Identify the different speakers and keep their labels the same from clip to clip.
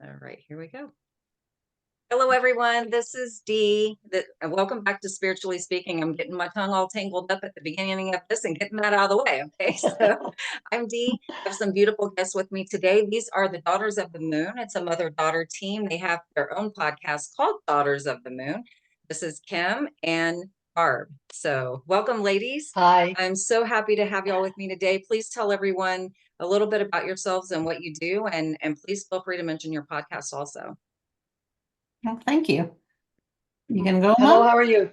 Speaker 1: All right, here we go. Hello, everyone. This is Dee. Welcome back to Spiritually Speaking. I'm getting my tongue all tangled up at the beginning of this and getting that out of the way. Okay, so I'm Dee. I have some beautiful guests with me today. These are the Daughters of the Moon. It's a mother-daughter team. They have their own podcast called Daughters of the Moon. This is Kim and Barb. So welcome, ladies.
Speaker 2: Hi.
Speaker 1: I'm so happy to have y'all with me today. Please tell everyone a little bit about yourselves and what you do, and please feel free to mention your podcast also.
Speaker 3: Well, thank you. You gonna go,
Speaker 2: Hello,
Speaker 3: Mom?
Speaker 2: how are you?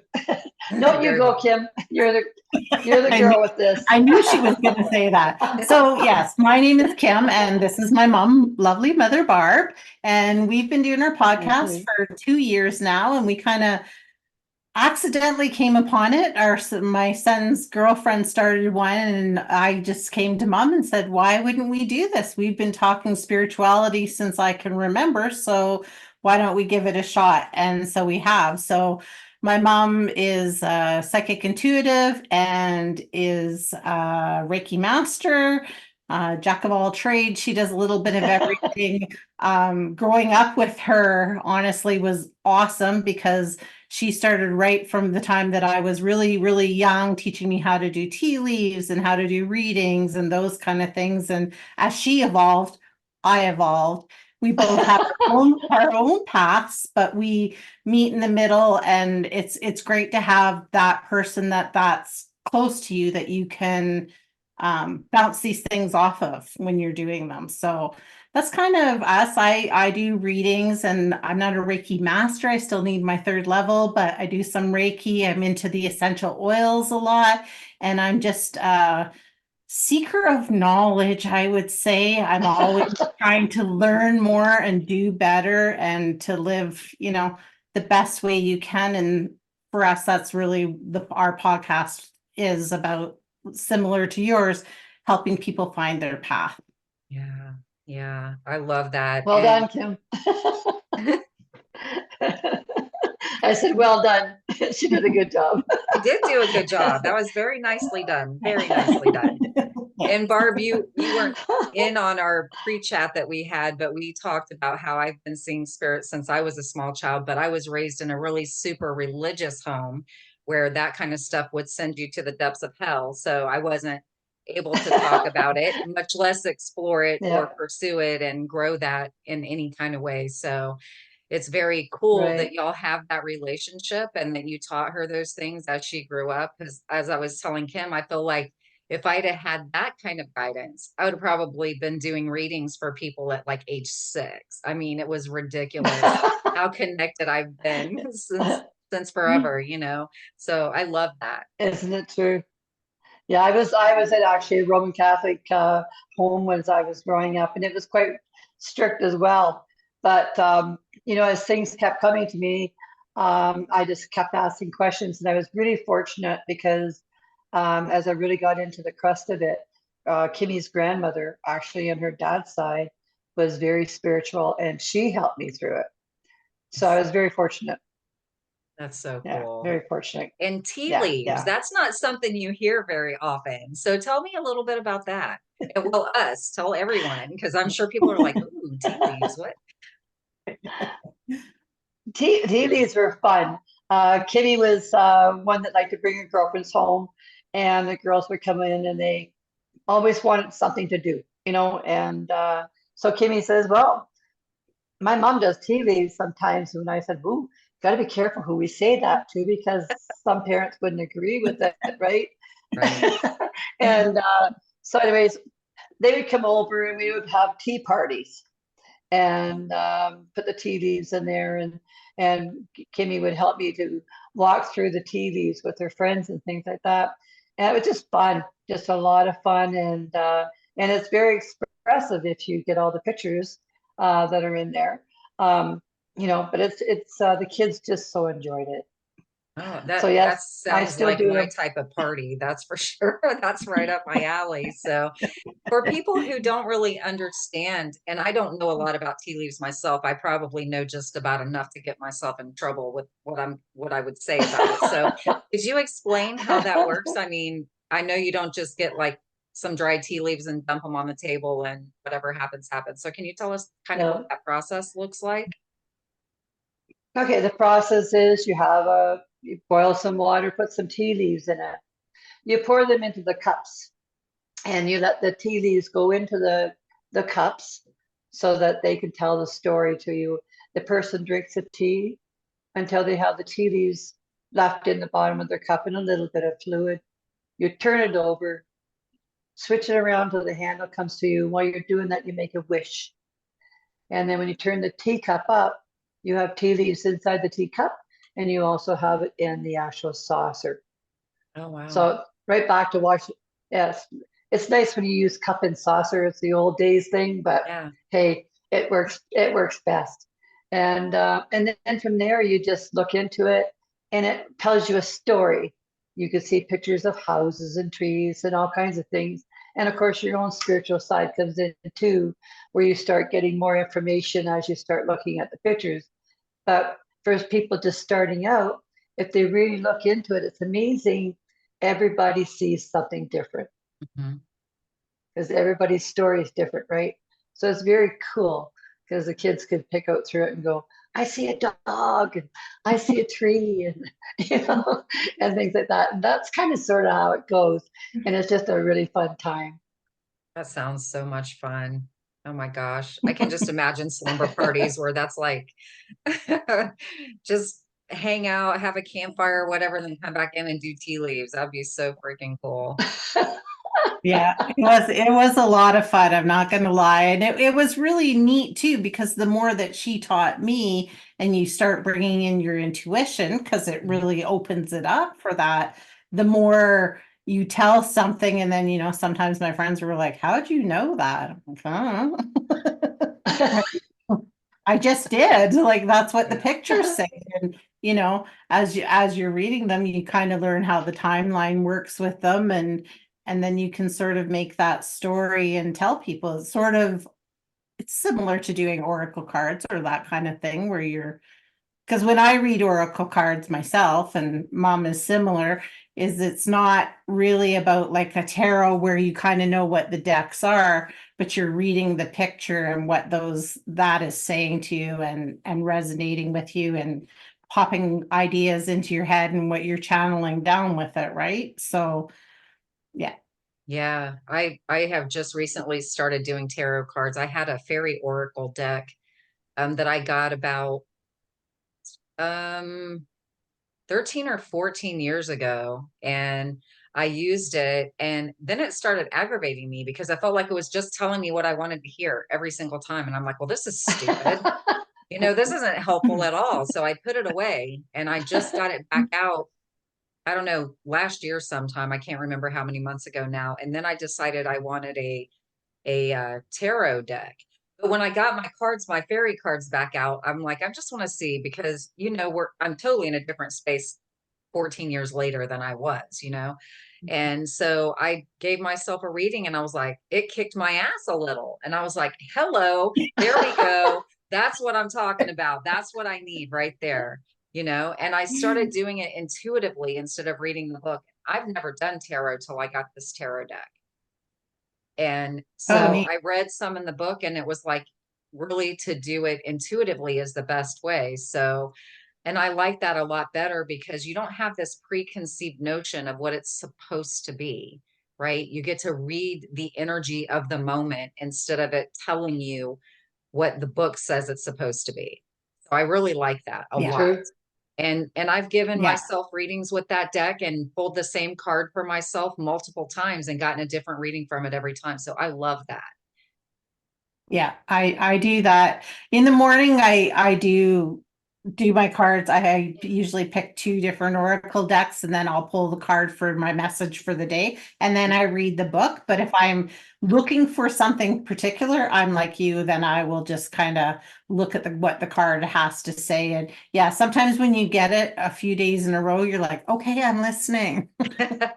Speaker 2: No, you
Speaker 1: Very
Speaker 2: go,
Speaker 1: good.
Speaker 2: Kim. You're the
Speaker 3: I knew,
Speaker 2: girl with this.
Speaker 3: I knew she was going to say that. So, yes, my name is Kim, and this is my mom, lovely mother Barb. And we've been doing our podcast
Speaker 2: Mhm.
Speaker 3: for 2 years now, and we kind of accidentally came upon it. My son's girlfriend started one, and I just came to mom and said, "Why wouldn't we do this? We've been talking spirituality since I can remember, so why don't we give it a shot?" And so we have. So my mom is a psychic intuitive and is a Reiki master, jack of all trades. She does a little bit of everything. Growing up with her, honestly, was awesome because she started right from the time that I was really, really young, teaching me how to do tea leaves and how to do readings and those kind of things. And as she evolved, I evolved. We both have our own paths, but we meet in the middle, and it's great to have that person that's close to you that you can bounce these things off of when you're doing them. So that's kind of us. I do readings, and I'm not a Reiki master. I still need my third level, but I do some Reiki. I'm into the essential oils a lot, and I'm just a seeker of knowledge, I would say. I'm always trying to learn more and do better and to live, the best way you can. And for us, that's really our podcast is about, similar to yours, helping people find their path.
Speaker 1: Yeah, yeah, I love that.
Speaker 2: Well
Speaker 1: And
Speaker 2: done, Kim. I said, well done. She did a good job.
Speaker 1: you did do a good job. That was very nicely done. Very nicely done. And Barb, you weren't in on our pre-chat that we had, but we talked about how I've been seeing spirits since I was a small child, but I was raised in a really super religious home where that kind of stuff would send you to the depths of hell. So I wasn't able to talk about it, much less explore it or
Speaker 2: Yeah,
Speaker 1: pursue it and grow that in any kind of way. So it's very cool that
Speaker 2: right.
Speaker 1: y'all have that relationship and that you taught her those things as she grew up. Because as I was telling Kim, I feel like if I'd have had that kind of guidance, I would have probably been doing readings for people at like age 6. I mean, it was ridiculous how connected I've been since forever. So I love that.
Speaker 2: Isn't it true? Yeah, I was at actually a Roman Catholic home when I was growing up, and it was quite strict as well. But as things kept coming to me, I just kept asking questions, and I was really fortunate because as I really got into the crust of it, Kimmy's grandmother, actually on her dad's side, was very spiritual, and she helped me through it. So I was very fortunate.
Speaker 1: That's so
Speaker 2: Yeah,
Speaker 1: cool.
Speaker 2: very fortunate.
Speaker 1: And tea
Speaker 2: Yeah,
Speaker 1: leaves,
Speaker 2: yeah.
Speaker 1: that's not something you hear very often. So tell me a little bit about that. And well, tell everyone, because I'm sure people are like, ooh, tea leaves, what?
Speaker 2: Tea leaves were fun. Kitty was one that liked to bring her girlfriends home, and the girls would come in and they always wanted something to do. And so Kimmy says, "Well, my mom does tea leaves sometimes." And I said, "Ooh, got to be careful who we say that to because some parents wouldn't agree with it, right?"
Speaker 1: Right.
Speaker 2: And so, anyways, they would come over and we would have tea parties and put the tea leaves in there, and Kimmy would help me to walk through the tea leaves with her friends and things like that. And it was just fun, just a lot of fun, and it's very expressive if you get all the pictures that are in there. Um, but it's the kids just so enjoyed it.
Speaker 1: Oh,
Speaker 2: So
Speaker 1: that
Speaker 2: yes, I
Speaker 1: sounds
Speaker 2: still
Speaker 1: like
Speaker 2: do
Speaker 1: my
Speaker 2: them.
Speaker 1: type of party. That's for sure. That's right up my alley. So for people who don't really understand, and I don't know a lot about tea leaves myself, I probably know just about enough to get myself in trouble with what I would say about it. So could you explain how that works? I mean, I know you don't just get like some dried tea leaves and dump them on the table, and whatever happens, happens. So can you tell us kind of
Speaker 2: Yeah.
Speaker 1: what that process looks like?
Speaker 2: Okay, the process is you boil some water, put some tea leaves in it. You pour them into the cups, and you let the tea leaves go into the cups so that they can tell the story to you. The person drinks the tea until they have the tea leaves left in the bottom of their cup and a little bit of fluid. You turn it over, switch it around till the handle comes to you. While you're doing that, you make a wish. And then when you turn the teacup up, you have tea leaves inside the teacup, and you also have it in the actual saucer.
Speaker 1: Oh, wow.
Speaker 2: So right back to wash. Yes, it's nice when you use cup and saucer. It's the old days thing, but
Speaker 1: Yeah.
Speaker 2: hey, it works. It works best. And then from there, you just look into it, and it tells you a story. You can see pictures of houses and trees and all kinds of things. And of course, your own spiritual side comes in too, where you start getting more information as you start looking at the pictures. But for people just starting out, if they really look into it, it's amazing. Everybody sees something different
Speaker 1: Mhm.
Speaker 2: because everybody's story is different, right? So it's very cool because the kids could pick out through it and go, I see a dog and I see a tree and and things like that. And that's kind of sort of how it goes. And it's just a really fun time.
Speaker 1: That sounds so much fun. Oh my gosh. I can just imagine slumber parties where that's like just hang out, have a campfire, whatever, then come back in and do tea leaves. That'd be so freaking cool.
Speaker 3: Yeah, it was a lot of fun, I'm not gonna lie. And it was really neat too, because the more that she taught me and you start bringing in your intuition, because it really opens it up for that, the more you tell something, and then, sometimes my friends were like, how'd you know that? I'm like, I don't know. I just did. Like, that's what the pictures say. And, as you're reading them, you kind of learn how the timeline works with them, and then you can sort of make that story and tell people. It's similar to doing oracle cards or that kind of thing, where because when I read oracle cards myself, and mom is similar, is it's not really about like a tarot where you kind of know what the decks are, but you're reading the picture and what that is saying to you, and resonating with you, and popping ideas into your head, and what you're channeling down with it, right? So yeah.
Speaker 1: Yeah, I have just recently started doing tarot cards. I had a fairy oracle deck that I got about um 13 or 14 years ago, and I used it, and then it started aggravating me because I felt like it was just telling me what I wanted to hear every single time, and I'm like, well, this is stupid. This isn't helpful at all. So I put it away, and I just got it back out, I don't know, last year sometime. I can't remember how many months ago now. And then I decided I wanted a tarot deck. But when I got my fairy cards back out, I'm like, I just want to see, because I'm totally in a different space 14 years later than I was. And so I gave myself a reading, and I was like, it kicked my ass a little. And I was like, hello, there we go. That's what I'm talking about. That's what I need right there. And I started doing it intuitively instead of reading the book. I've never done tarot till I got this tarot deck. And
Speaker 3: Oh,
Speaker 1: so
Speaker 3: neat.
Speaker 1: I read some in the book, and it was like, really, to do it intuitively is the best way. So, and I like that a lot better, because you don't have this preconceived notion of what it's supposed to be, right? You get to read the energy of the moment instead of it telling you what the book says it's supposed to be. So I really like that a
Speaker 3: Yeah.
Speaker 1: lot.
Speaker 2: True.
Speaker 1: And I've given
Speaker 3: Yeah.
Speaker 1: myself readings with that deck and pulled the same card for myself multiple times and gotten a different reading from it every time. So I love that.
Speaker 3: Yeah, I do that in the morning. I do my cards. I usually pick two different oracle decks, and then I'll pull the card for my message for the day, and then I read the book. But if I'm looking for something particular, I'm like you, then I will just kind of look at what the card has to say. And yeah, sometimes when you get it a few days in a row, you're like, okay, I'm listening.
Speaker 1: I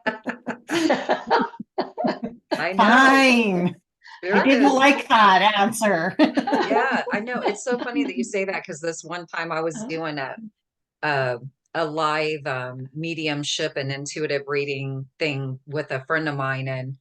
Speaker 1: know.
Speaker 3: Fine. I
Speaker 1: There it
Speaker 3: didn't
Speaker 1: is.
Speaker 3: like that answer.
Speaker 1: Yeah, I know. It's so funny that you say that, because this one time I was doing a, a live mediumship and intuitive reading thing with a friend of mine, and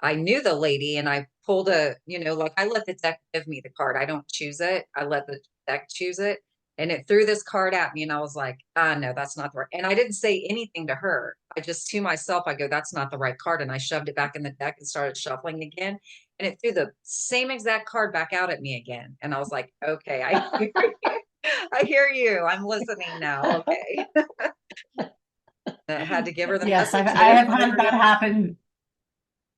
Speaker 1: I knew the lady and I pulled like I let the deck give me the card. I don't choose it. I let the deck choose it. And it threw this card at me and I was like, no, that's not the right. And I didn't say anything to her. I just to myself, I go, that's not the right card. And I shoved it back in the deck and started shuffling again. And it threw the same exact card back out at me again. And I was like, okay, I hear you. I hear you. I'm listening now. Okay. I had to give her the
Speaker 3: Yes,
Speaker 1: message
Speaker 3: I
Speaker 1: that
Speaker 3: have had that happen.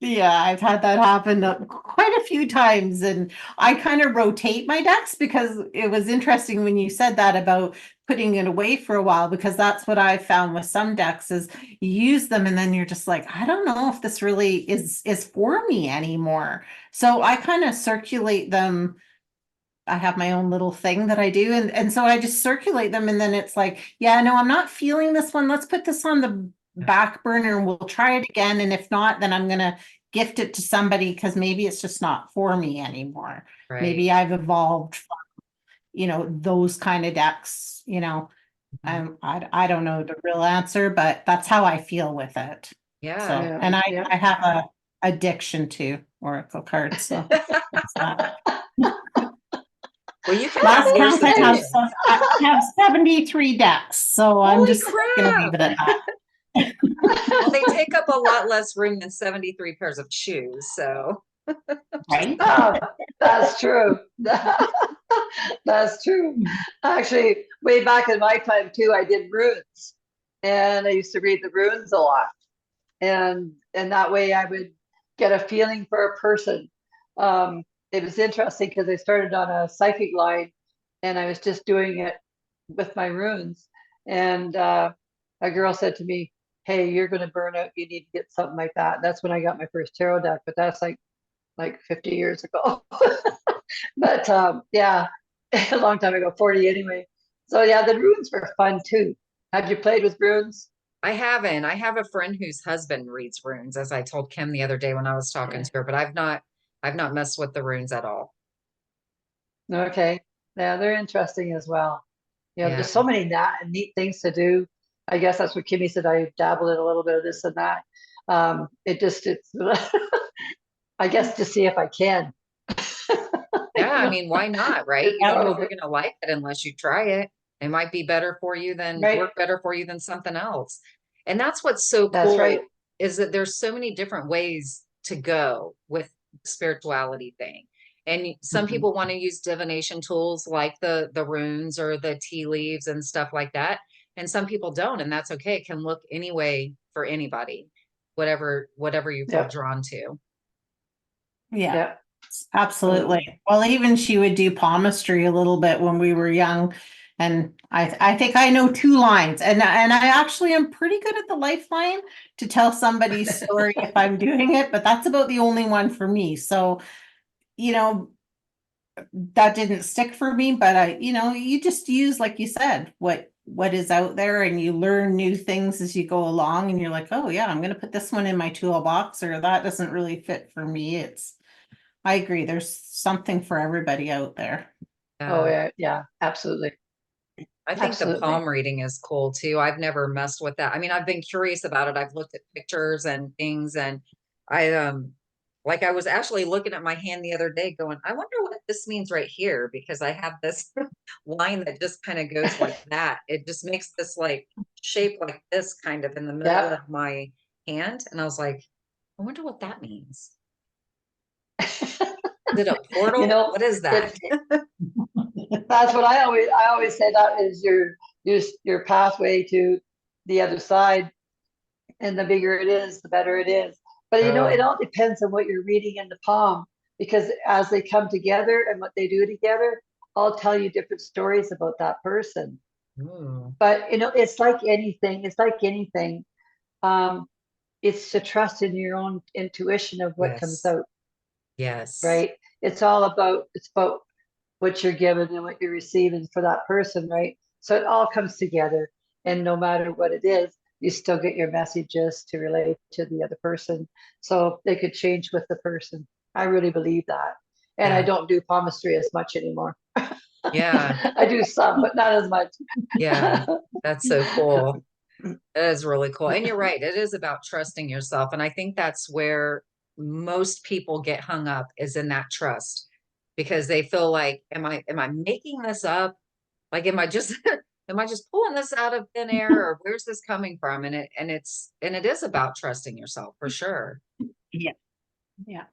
Speaker 3: Yeah, I've had that happen quite a few times, and I kind of rotate my decks because it was interesting when you said that about putting it away for a while, because that's what I found with some decks is you use them and then you're just like, I don't know if this really is for me anymore. So I kind of circulate them. I have my own little thing that I do, and so I just circulate them, and then it's like, yeah, no, I'm not feeling this one. Let's put this on the back burner and we'll try it again. And if not, then I'm gonna gift it to somebody because maybe it's just not for me anymore.
Speaker 1: right.
Speaker 3: Maybe I've evolved from, those kind of decks, I don't know the real answer, but that's how I feel with it.
Speaker 1: Yeah.
Speaker 3: So,
Speaker 2: Yeah,
Speaker 3: and
Speaker 2: yeah.
Speaker 3: I have a addiction to Oracle cards, so that's that.
Speaker 1: Well, you can
Speaker 3: Last
Speaker 1: force
Speaker 3: count,
Speaker 1: addiction.
Speaker 3: I have 73 decks, so I'm
Speaker 1: Holy
Speaker 3: just gonna leave
Speaker 1: crap.
Speaker 3: it at that.
Speaker 1: Well, they take up a lot less room than 73 pairs of shoes. So,
Speaker 3: Right?
Speaker 2: Oh, that's true. That's true. Actually, way back in my time too, I did runes, and I used to read the runes a lot, and that way I would get a feeling for a person. It was interesting because I started on a psychic line, and I was just doing it with my runes, and a girl said to me, "Hey, you're going to burn out. You need to get something like that." That's when I got my first tarot deck, but that's like 50 years ago. But yeah, a long time ago, 40 anyway. So yeah, the runes were fun too. Have you played with runes?
Speaker 1: I haven't. I have a friend whose husband reads runes, as I told Kim the other day when I was talking
Speaker 2: Yeah.
Speaker 1: to her, but I've not messed with the runes at all.
Speaker 2: Okay. Yeah, they're interesting as well.
Speaker 1: Yeah.
Speaker 2: There's so many neat things to do. I guess that's what Kimmy said. I dabble in a little bit of this and that. It's I guess to see if I can.
Speaker 1: Yeah, I mean, why not, right? You don't know if
Speaker 2: Right.
Speaker 1: you're gonna like it unless you try it. It might be better for you than work better for you than something else. And that's what's so
Speaker 2: That's right.
Speaker 1: cool is that there's so many different ways to go with the spirituality thing. And some
Speaker 2: Mhm.
Speaker 1: people want to use divination tools like the runes or the tea leaves and stuff like that. And some people don't, and that's okay. It can look any way for anybody, whatever you feel
Speaker 2: Yeah.
Speaker 1: drawn to.
Speaker 3: Yeah,
Speaker 2: Yeah.
Speaker 3: absolutely. Well, even she would do palmistry a little bit when we were young. And I think I know two lines, and I actually am pretty good at the lifeline to tell somebody's story if I'm doing it, but that's about the only one for me. So, you know, that didn't stick for me, but you just use, like you said, what is out there, and you learn new things as you go along, and you're like, oh yeah, I'm going to put this one in my toolbox, or that doesn't really fit for me. I agree. There's something for everybody out there.
Speaker 2: Oh yeah, yeah, absolutely.
Speaker 1: I think the
Speaker 2: Absolutely.
Speaker 1: palm reading is cool too. I've never messed with that. I mean, I've been curious about it. I've looked at pictures and things, and like I was actually looking at my hand the other day going, I wonder what this means right here, because I have this line that just kind of goes like that. It just makes this like shape like this kind of in the middle
Speaker 2: Yeah.
Speaker 1: of my hand. And I was like, I wonder what that means. Is it a portal? What is that?
Speaker 2: That's what I always say, that is your pathway to the other side, and the bigger it is, the better it is. But it all depends on what you're reading in the palm, because as they come together and what they do together, I'll tell you different stories about that person.
Speaker 1: Ooh,
Speaker 2: But it's like anything. It's like anything. Um, it's to trust in your own intuition of what comes
Speaker 1: yes.
Speaker 2: out,
Speaker 1: Yes.
Speaker 2: right? It's about what you're given and what you're receiving for that person, right? So it all comes together, and no matter what it is, you still get your messages to relate to the other person, so they could change with the person. I really believe that, and I
Speaker 1: Yeah.
Speaker 2: don't do palmistry as much anymore.
Speaker 1: Yeah.
Speaker 2: I do some, but not as much.
Speaker 1: Yeah. That's so cool. That is really cool. And you're right. It is about trusting yourself. And I think that's where most people get hung up is in that trust, because they feel like, am I making this up? Like, am I just am I just pulling this out of thin air, or where's this coming from? And it is about trusting yourself for sure.
Speaker 3: Yeah. Yeah.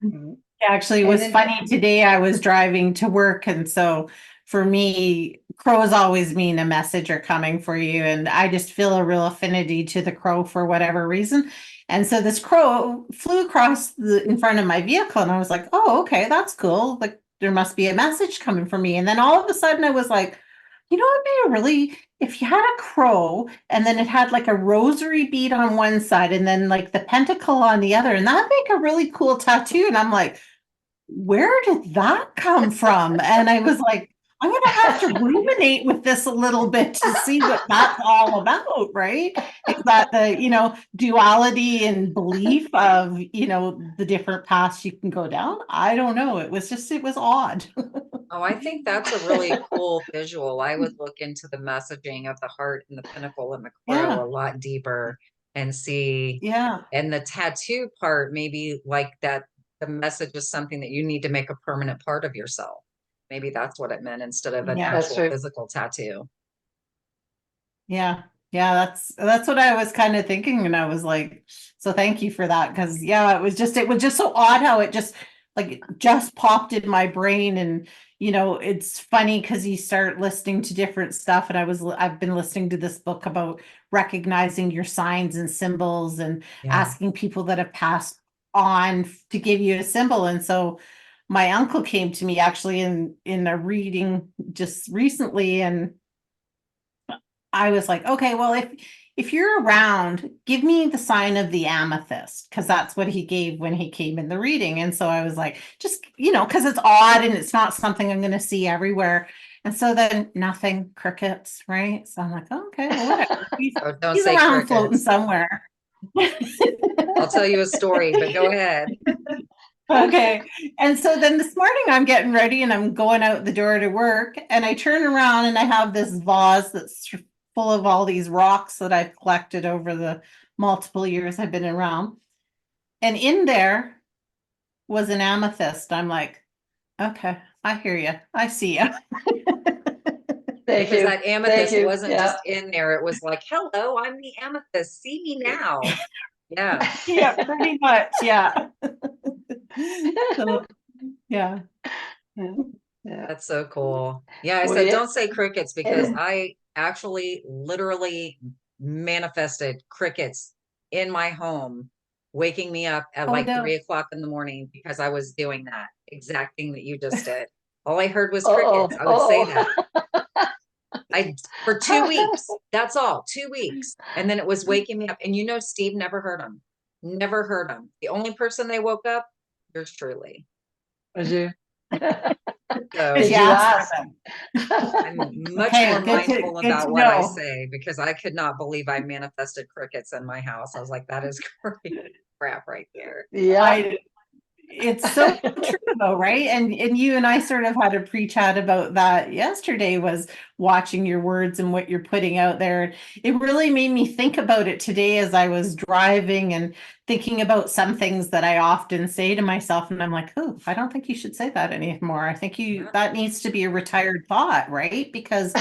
Speaker 2: Mhm.
Speaker 3: Actually, it
Speaker 2: And
Speaker 3: was
Speaker 2: then,
Speaker 3: funny today. I was driving to work, and so for me, crows always mean a message are coming for you, and I just feel a real affinity to the crow for whatever reason. And so this crow flew across in front of my vehicle, and I was like, "Oh, okay, that's cool. Like there must be a message coming for me." And then all of a sudden, I was like, "You know, it'd be a really if you had a crow, and then it had like a rosary bead on one side, and then like the pentacle on the other, and that'd make a really cool tattoo." And I'm like, where did that come from? And I was like, I'm going to have to ruminate with this a little bit to see what that's all about, right? Is that the, duality and belief of, the different paths you can go down? I don't know. It was odd.
Speaker 1: Oh, I think that's a really cool visual. I would look into the messaging of the heart and the pinnacle and the crow
Speaker 3: Yeah.
Speaker 1: a lot deeper and see.
Speaker 3: Yeah.
Speaker 1: And the tattoo part, maybe like that, the message is something that you need to make a permanent part of yourself. Maybe that's what it meant instead of an
Speaker 3: Yeah.
Speaker 2: that's
Speaker 1: actual
Speaker 2: true.
Speaker 1: physical tattoo.
Speaker 3: Yeah. Yeah, that's what I was kind of thinking. And I was like, so thank you for that. Cause yeah, it was just so odd how it just like it just popped in my brain. And it's funny because you start listening to different stuff. And I've been listening to this book about recognizing your signs and symbols and
Speaker 1: Yeah.
Speaker 3: asking people that have passed on to give you a symbol. And so my uncle came to me actually in a reading just recently, and I was like, okay, well, if you're around, give me the sign of the amethyst, because that's what he gave when he came in the reading. And so I was like, just, because it's odd and it's not something I'm going to see everywhere. And so then nothing, crickets, right? So I'm like, okay, well, whatever.
Speaker 1: Oh, don't
Speaker 3: He's
Speaker 1: say
Speaker 3: around floating
Speaker 1: crickets.
Speaker 3: somewhere.
Speaker 1: I'll tell you a story, but go ahead.
Speaker 3: Okay. And so then this morning I'm getting ready and I'm going out the door to work, and I turn around and I have this vase that's full of all these rocks that I've collected over the multiple years I've been around. And in there was an amethyst. I'm like, okay, I hear you. I see you.
Speaker 2: thank
Speaker 1: Because
Speaker 2: you.
Speaker 1: that
Speaker 2: Thank
Speaker 1: amethyst
Speaker 2: you.
Speaker 1: wasn't
Speaker 2: Yeah.
Speaker 1: just in there. It was like, hello, I'm the amethyst. See me now. Yeah.
Speaker 3: Yeah, pretty much. Yeah. So, yeah.
Speaker 2: Yeah. Yeah.
Speaker 1: That's so cool. Yeah, I
Speaker 2: Well,
Speaker 1: said
Speaker 2: yeah.
Speaker 1: don't say crickets because I actually literally manifested crickets in my home, waking me up at
Speaker 3: Oh,
Speaker 1: like
Speaker 3: no.
Speaker 1: 3 o'clock in the morning because I was doing that exact thing that you just did. All I heard was
Speaker 2: Oh,
Speaker 1: crickets. I would say
Speaker 2: oh.
Speaker 1: that. For 2 weeks. That's all, 2 weeks. And then it was waking me up. And Steve never heard them. Never heard them. The only person they woke up, yours truly.
Speaker 2: Was you?
Speaker 1: So
Speaker 2: Did
Speaker 3: You
Speaker 2: you
Speaker 3: asked
Speaker 2: ask?
Speaker 3: for them.
Speaker 1: I'm much
Speaker 3: Okay,
Speaker 1: more
Speaker 3: good
Speaker 1: mindful
Speaker 3: to
Speaker 1: about what I
Speaker 3: know.
Speaker 1: say because I could not believe I manifested crickets in my house. I was like, that is great crap right there.
Speaker 2: Yeah.
Speaker 3: It's so true though, right? And you and I sort of had a pre-chat about that yesterday, was watching your words and what you're putting out there. It really made me think about it today as I was driving and thinking about some things that I often say to myself, and I'm like, oh, I don't think you should say that anymore. I think that needs to be a retired thought, right? Because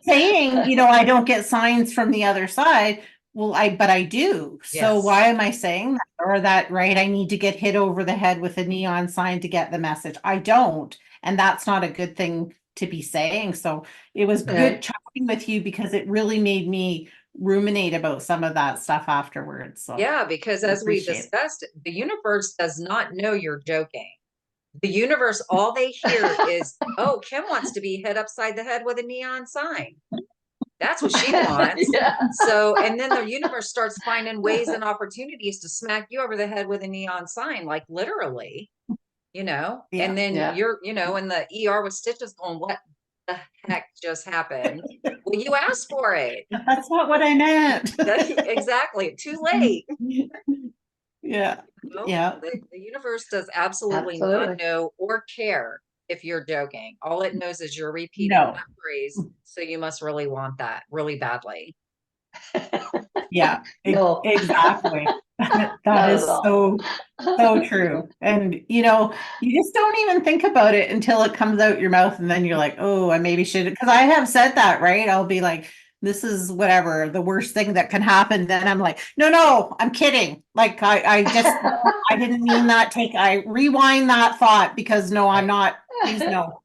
Speaker 3: saying, I don't get signs from the other side. Well, but I do. So
Speaker 1: Yes.
Speaker 3: why am I saying that? Or that, right? I need to get hit over the head with a neon sign to get the message. I don't. And that's not a good thing to be saying. So it was good chatting with you because it really made me ruminate about some of that stuff afterwards. So
Speaker 1: Yeah, because
Speaker 3: I
Speaker 1: as we
Speaker 3: appreciate it.
Speaker 1: discussed, the universe does not know you're joking. The universe, all they hear is, oh, Kim wants to be hit upside the head with a neon sign. That's what she wants.
Speaker 2: Yeah.
Speaker 1: So, and then the universe starts finding ways and opportunities to smack you over the head with a neon sign, like literally,
Speaker 3: Yeah.
Speaker 1: and then
Speaker 2: Yeah.
Speaker 1: you're, in the ER with stitches going, what the heck just happened? Well, you asked for it.
Speaker 3: That's not what I meant.
Speaker 1: Exactly. Too late.
Speaker 3: Yeah. Yeah.
Speaker 1: The universe does absolutely
Speaker 2: Absolutely.
Speaker 1: not know or care if you're joking. All it knows is you're repeating
Speaker 3: No.
Speaker 1: that phrase. So you must really want that really badly.
Speaker 3: Yeah,
Speaker 2: No.
Speaker 3: exactly. That
Speaker 2: Not at
Speaker 3: is
Speaker 2: all.
Speaker 3: so true. And you just don't even think about it until it comes out your mouth, and then you're like, oh, I maybe should, because I have said that, right? I'll be like, this is whatever, the worst thing that can happen. Then I'm like, no, I'm kidding. Like I just, I didn't mean that. I rewind that thought, because no, I'm
Speaker 1: Right.
Speaker 3: not. Please no.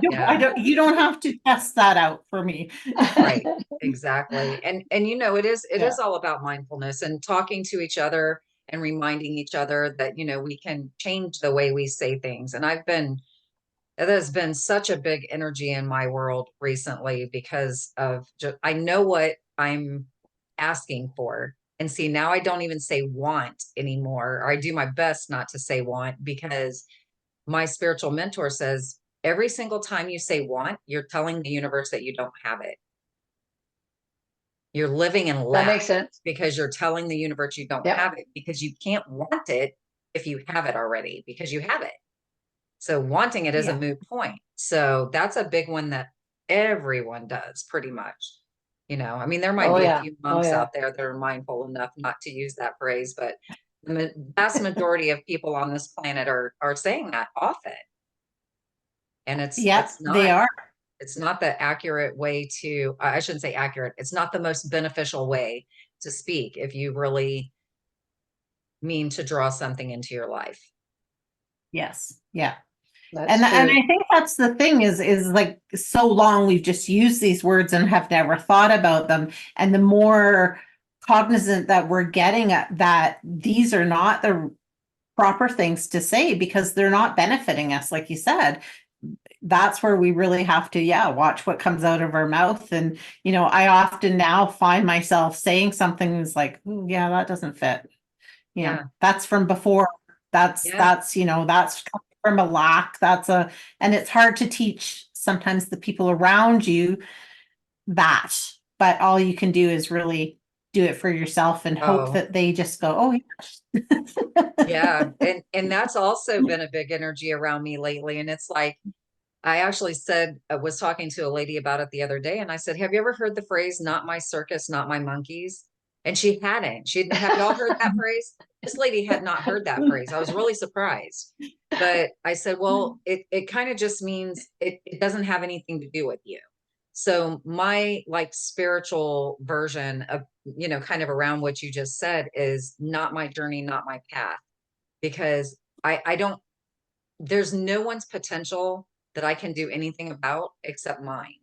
Speaker 1: Yeah.
Speaker 3: You don't have to test that out for me.
Speaker 1: Right. Exactly. And it
Speaker 3: Yeah.
Speaker 1: is all about mindfulness and talking to each other and reminding each other that, we can change the way we say things. And there's been such a big energy in my world recently because of just, I know what I'm asking for. And see, now I don't even say want anymore, or I do my best not to say want, because my spiritual mentor says every single time you say want, you're telling the universe that you don't have it. You're living in
Speaker 2: That
Speaker 1: lack
Speaker 2: makes sense.
Speaker 1: because you're telling the universe you don't
Speaker 2: Yep.
Speaker 1: have it, because you can't want it if you have it already, because you have it. So wanting it is a
Speaker 3: Yeah.
Speaker 1: moot point. So that's a big one that everyone does pretty much. I mean, there might
Speaker 2: Oh
Speaker 1: be a
Speaker 2: yeah.
Speaker 1: few
Speaker 2: Oh
Speaker 1: monks
Speaker 2: yeah.
Speaker 1: out there that are mindful enough not to use that phrase, but the vast majority of people on this planet are saying that often. And
Speaker 3: Yeah, they are.
Speaker 1: it's not the accurate way to, I shouldn't say accurate, it's not the most beneficial way to speak if you really mean to draw something into your life.
Speaker 3: Yes. Yeah.
Speaker 2: That's
Speaker 3: And
Speaker 2: true.
Speaker 3: I think that's the thing is like, so long we've just used these words and have never thought about them. And the more cognizant that we're getting at that these are not the proper things to say, because they're not benefiting us, like you said. That's where we really have to, yeah, watch what comes out of our mouth. And I often now find myself saying something that's like, "Ooh, yeah, that doesn't fit."
Speaker 1: Yeah.
Speaker 3: That's from before. That's
Speaker 1: Yeah.
Speaker 3: that's coming from a lack. And it's hard to teach sometimes the people around you that, but all you can do is really do it for yourself and hope
Speaker 1: Oh,
Speaker 3: that they just go, oh yes.
Speaker 1: yeah. And that's also been a big energy around me lately. And it's like, I actually said, I was talking to a lady about it the other day, and I said, have you ever heard the phrase, not my circus, not my monkeys? And she hadn't. Have y'all heard that phrase? This lady had not heard that phrase. I was really surprised. But I said, well, it kind of just means it doesn't have anything to do with you. So my like spiritual version of, kind of around what you just said is not my journey, not my path, because I don't, there's no one's potential that I can do anything about except mine.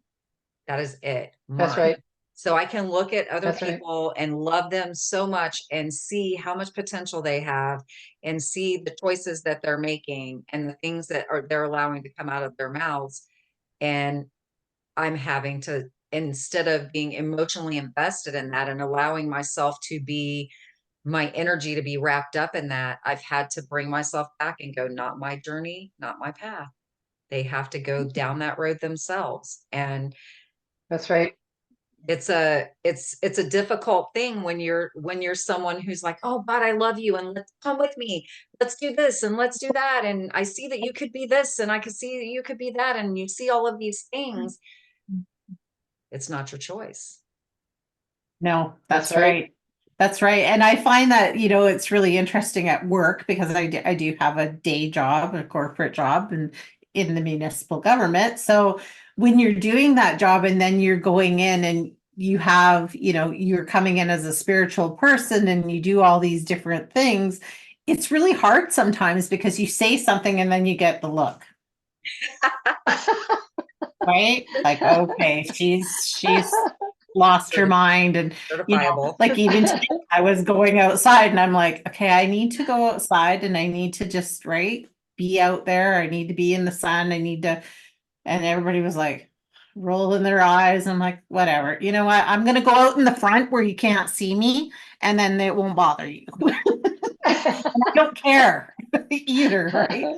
Speaker 1: That is it,
Speaker 2: That's
Speaker 1: mine.
Speaker 2: right.
Speaker 1: So I can look at other
Speaker 2: That's right.
Speaker 1: people and love them so much and see how much potential they have and see the choices that they're making and the things that they're allowing to come out of their mouths. And I'm having to, instead of being emotionally invested in that and allowing myself to be, my energy to be wrapped up in that, I've had to bring myself back and go, not my journey, not my path. They have to go down that road themselves. And
Speaker 2: That's right.
Speaker 1: it's a difficult thing when you're someone who's like, oh, but I love you and let's come with me. Let's do this and let's do that. And I see that you could be this and I could see that you could be that. And you see all of these things. It's not your choice.
Speaker 3: No,
Speaker 2: That's
Speaker 3: that's
Speaker 2: right.
Speaker 3: right. That's right. And I find that, it's really interesting at work, because I do have a day job, a corporate job, and in the municipal government. So when you're doing that job and then you're going in and you have, you're coming in as a spiritual person and you do all these different things, it's really hard sometimes, because you say something and then you get the look, right? Like, okay, she's lost her mind. And
Speaker 1: Certifiable.
Speaker 3: like even today I was going outside and I'm like, okay, I need to go outside and I need to just be out there. I need to be in the sun. I need to, and everybody was like rolling their eyes. I'm like, whatever, you know what? I'm gonna go out in the front where you can't see me, and then it won't bother you. I don't care either, right?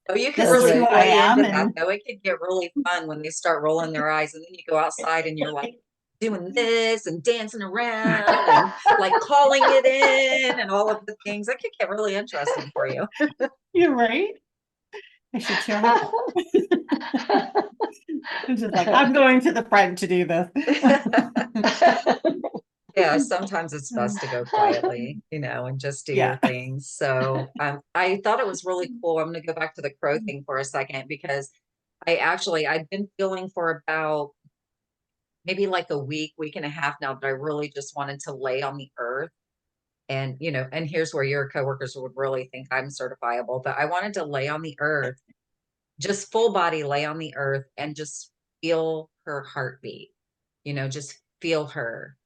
Speaker 1: Oh, you could
Speaker 3: This
Speaker 2: That's
Speaker 3: is
Speaker 1: really
Speaker 3: who
Speaker 2: right.
Speaker 3: I
Speaker 1: play
Speaker 3: am.
Speaker 1: into that
Speaker 3: And
Speaker 1: though. It could get really fun when they start rolling their eyes and then you go outside and you're like doing this and dancing around and like calling it in and all of the things. That could get really interesting for you.
Speaker 3: you're right. I should share that. It's just like, I'm going to the front to do this.
Speaker 1: yeah, sometimes it's best to go quietly, and just do
Speaker 3: Yeah.
Speaker 1: your things. So I thought it was really cool. I'm going to go back to the crow thing for a second because I've been feeling for about maybe like a week and a half now that I really just wanted to lay on the earth. And, and here's where your coworkers would really think I'm certifiable, but I wanted to lay on the earth, just full body lay on the earth and just feel her heartbeat, just feel her.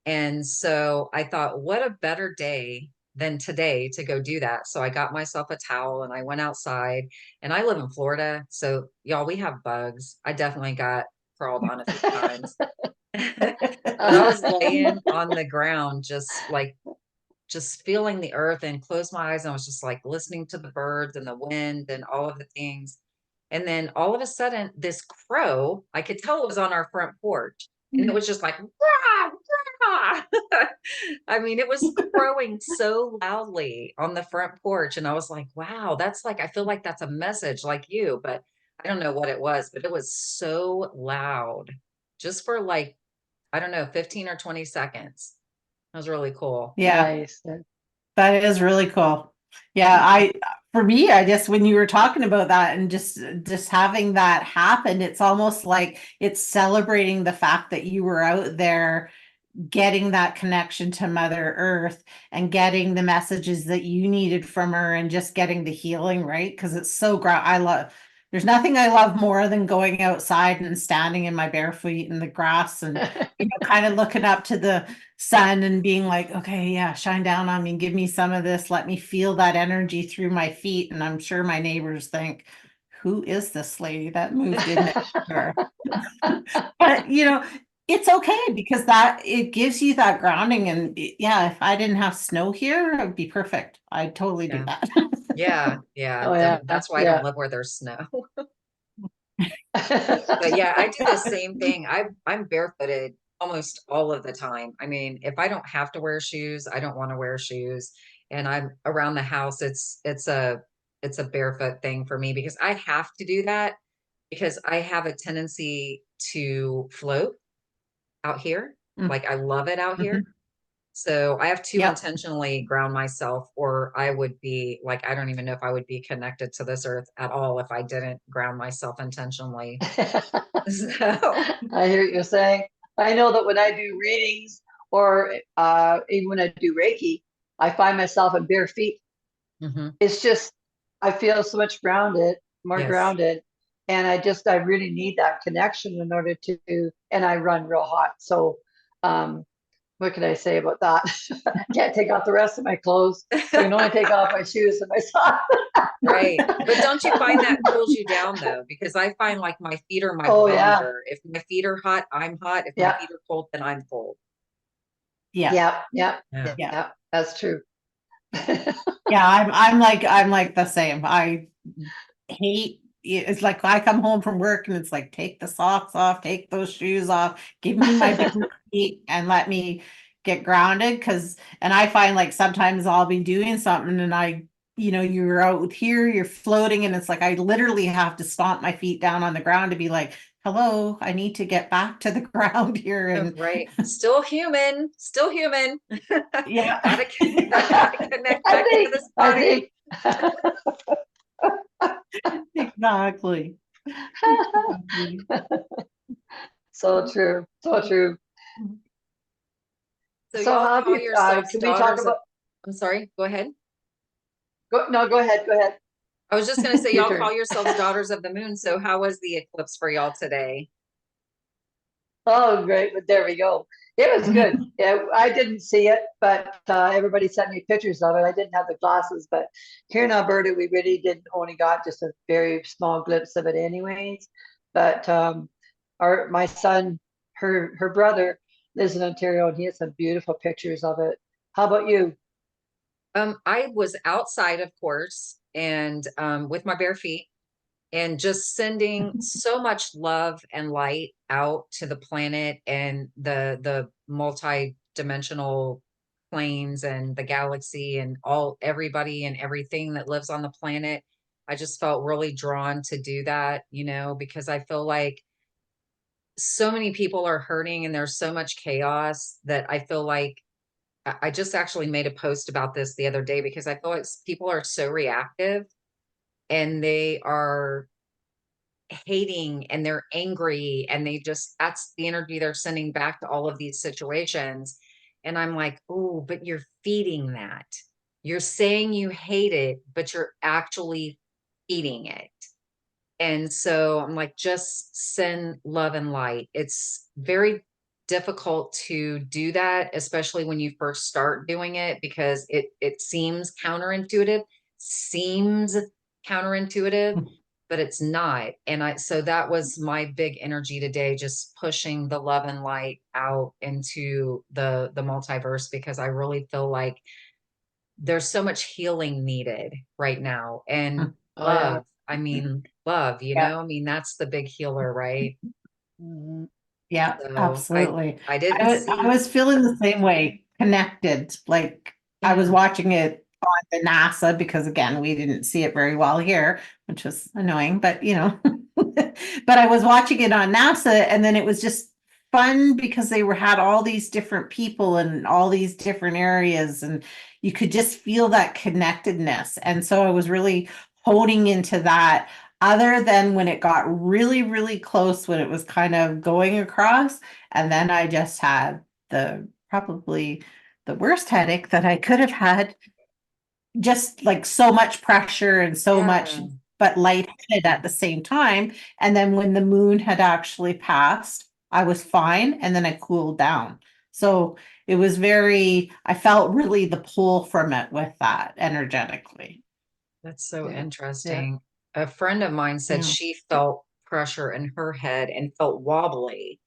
Speaker 1: And so I thought, what a better day than today to go do that. So I got myself a towel and I went outside, and I live in Florida. So y'all, we have bugs. I definitely got crawled on a few times. But I was laying on the ground, just feeling the earth, and closed my eyes. And I was just like listening to the birds and the wind and all of the things. And then all of a sudden, this crow, I could tell it was on our front porch. And it was just like, rah, rah. I mean, it was crowing so loudly on the front porch. And I was like, wow, that's like, I feel like that's a message like you, but I don't know what it was, but it was so loud just for like, I don't know, 15 or 20 seconds. That was really cool.
Speaker 3: Yeah,
Speaker 2: Nice.
Speaker 3: that is really cool. Yeah, for me, I just when you were talking about that and just having that happen, it's almost like it's celebrating the fact that you were out there getting that connection to Mother Earth and getting the messages that you needed from her and just getting the healing, right? Because it's so I love, there's nothing I love more than going outside and standing in my bare feet in the grass and kind of looking up to the sun and being like, okay, yeah, shine down on me, give me some of this, let me feel that energy through my feet. And I'm sure my neighbors think, who is this lady that moved in next door? But it's okay because that it gives you that grounding. And yeah, if I didn't have snow here, it would be perfect. I'd totally do
Speaker 1: Yeah.
Speaker 3: that.
Speaker 1: Yeah.
Speaker 2: Oh yeah,
Speaker 1: That's why I don't
Speaker 2: yeah.
Speaker 1: live where there's snow. But yeah, I do the same thing. I'm barefooted almost all of the time. I mean, if I don't have to wear shoes, I don't want to wear shoes. And I'm around the house, it's a barefoot thing for me because I have to do that because I have a tendency to float out here.
Speaker 3: Mm.
Speaker 1: Like I love it out here.
Speaker 3: Mhm.
Speaker 1: So I have to
Speaker 3: Yep.
Speaker 1: intentionally ground myself, or I would be like, I don't even know if I would be connected to this earth at all if I didn't ground myself intentionally. So,
Speaker 2: I hear what you're saying. I know that when I do readings or even when I do Reiki, I find myself in bare feet.
Speaker 1: mhm,
Speaker 2: It's just, I feel so much grounded, more
Speaker 1: yes.
Speaker 2: grounded. And I really need that connection in order to, and I run real hot. So, what can I say about that? I can't take off the rest of my clothes. So I can only take off my shoes and my socks.
Speaker 1: Right. But don't you find that cools you down though? Because I find like my feet are my
Speaker 2: Oh yeah,
Speaker 1: barometer. If my feet are hot, I'm hot. If my
Speaker 2: yeah,
Speaker 1: feet are cold, then I'm cold.
Speaker 3: Yeah.
Speaker 2: yeah, yeah,
Speaker 1: Yeah.
Speaker 3: Yeah.
Speaker 2: yeah. That's true.
Speaker 3: Yeah. I'm like the same. I hate it's like I come home from work and it's like take the socks off, take those shoes off, give me my bare feet and let me get grounded because and I find like sometimes I'll be doing something and you're out here, you're floating and it's like I literally have to stomp my feet down on the ground to be like, hello, I need to get back to the ground here
Speaker 1: Oh,
Speaker 3: and
Speaker 1: right. Still human. Still human.
Speaker 3: yeah.
Speaker 1: Gotta connect back into this
Speaker 2: I
Speaker 1: body.
Speaker 2: think
Speaker 3: Exactly. Exactly.
Speaker 2: so true, so true.
Speaker 1: So
Speaker 2: So
Speaker 1: y'all
Speaker 2: how have
Speaker 1: call
Speaker 2: you,
Speaker 1: yourselves
Speaker 2: can we talk
Speaker 1: daughters of,
Speaker 2: about,
Speaker 1: I'm sorry, go ahead.
Speaker 2: no, go ahead, go ahead.
Speaker 1: I was just going to say,
Speaker 2: Your
Speaker 1: y'all
Speaker 2: turn.
Speaker 1: call yourselves daughters of the moon. So how was the eclipse for y'all today?
Speaker 2: Oh, great. But there we go. It was good. Yeah, I didn't see it, but everybody sent me pictures of it. I didn't have the glasses, but here in Alberta, we really didn't only got just a very small glimpse of it anyways. But my son, her brother lives in Ontario and he has some beautiful pictures of it. How about you?
Speaker 1: I was outside, of course, and with my bare feet and just sending so much love and light out to the planet and the multi-dimensional planes and the galaxy and everybody and everything that lives on the planet. I just felt really drawn to do that, because I feel like so many people are hurting and there's so much chaos that I feel like I just actually made a post about this the other day because I feel like people are so reactive and they are hating and they're angry and they just, that's the energy they're sending back to all of these situations. And I'm like, oh, but you're feeding that. You're saying you hate it, but you're actually feeding it. And so I'm like, just send love and light. It's very difficult to do that, especially when you first start doing it, because it seems counterintuitive, but it's not. And so that was my big energy today, just pushing the love and light out into the multiverse, because I really feel like there's so much healing needed right now. And
Speaker 2: Oh, yeah.
Speaker 1: love, I mean, love,
Speaker 2: Yeah.
Speaker 1: I mean, that's the big healer, right?
Speaker 2: Mhm.
Speaker 3: Yeah,
Speaker 1: So
Speaker 3: absolutely.
Speaker 1: I didn't
Speaker 3: I
Speaker 1: see,
Speaker 3: was feeling the same way, connected. Like I was
Speaker 1: yeah,
Speaker 3: watching it on the NASA because again, we didn't see it very well here, which was annoying, but but I was watching it on NASA and then it was just fun because they had all these different people in all these different areas and you could just feel that connectedness. And so I was really honing into that other than when it got really, really close, when it was kind of going across. And then I just had probably the worst headache that I could have had, just like so much pressure and so much,
Speaker 1: yeah,
Speaker 3: but lightheaded at the same time. And then when the moon had actually passed, I was fine. And then I cooled down. So it was I felt really the pull from it with that energetically.
Speaker 1: that's so
Speaker 2: Yeah. Yeah.
Speaker 1: interesting. A friend of mine said
Speaker 3: Yeah.
Speaker 1: she felt pressure in her head and felt wobbly.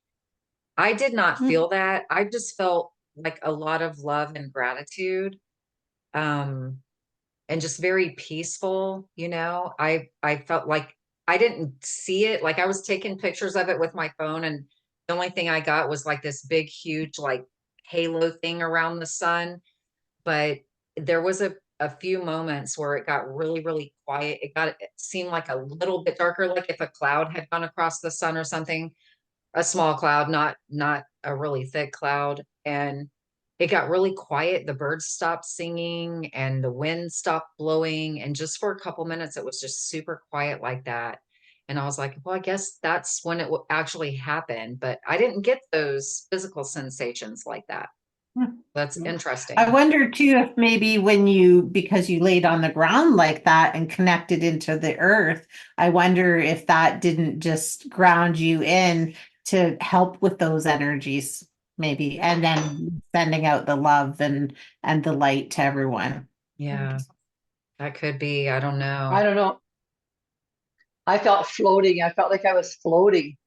Speaker 1: I did not
Speaker 3: Mm.
Speaker 1: feel that. I just felt like a lot of love and gratitude. Um, and just very peaceful, I felt like I didn't see it. Like I was taking pictures of it with my phone, and the only thing I got was like this big, huge, like halo thing around the sun. But there was a few moments where it got really, really quiet. It seemed like a little bit darker, like if a cloud had gone across the sun or something, a small cloud, not a really thick cloud. And it got really quiet. The birds stopped singing and the wind stopped blowing. And just for a couple minutes, it was just super quiet like that. And I was like, well, I guess that's when it will actually happen. But I didn't get those physical sensations like that. That's
Speaker 3: I
Speaker 1: interesting.
Speaker 3: wonder too if maybe because you laid on the ground like that and connected into the earth, I wonder if that didn't just ground you in to help with those energies, maybe, and then sending out the love and the light to everyone.
Speaker 1: Yeah, that could be. I don't
Speaker 2: I
Speaker 1: know.
Speaker 2: don't know. I felt floating. I felt like I was floating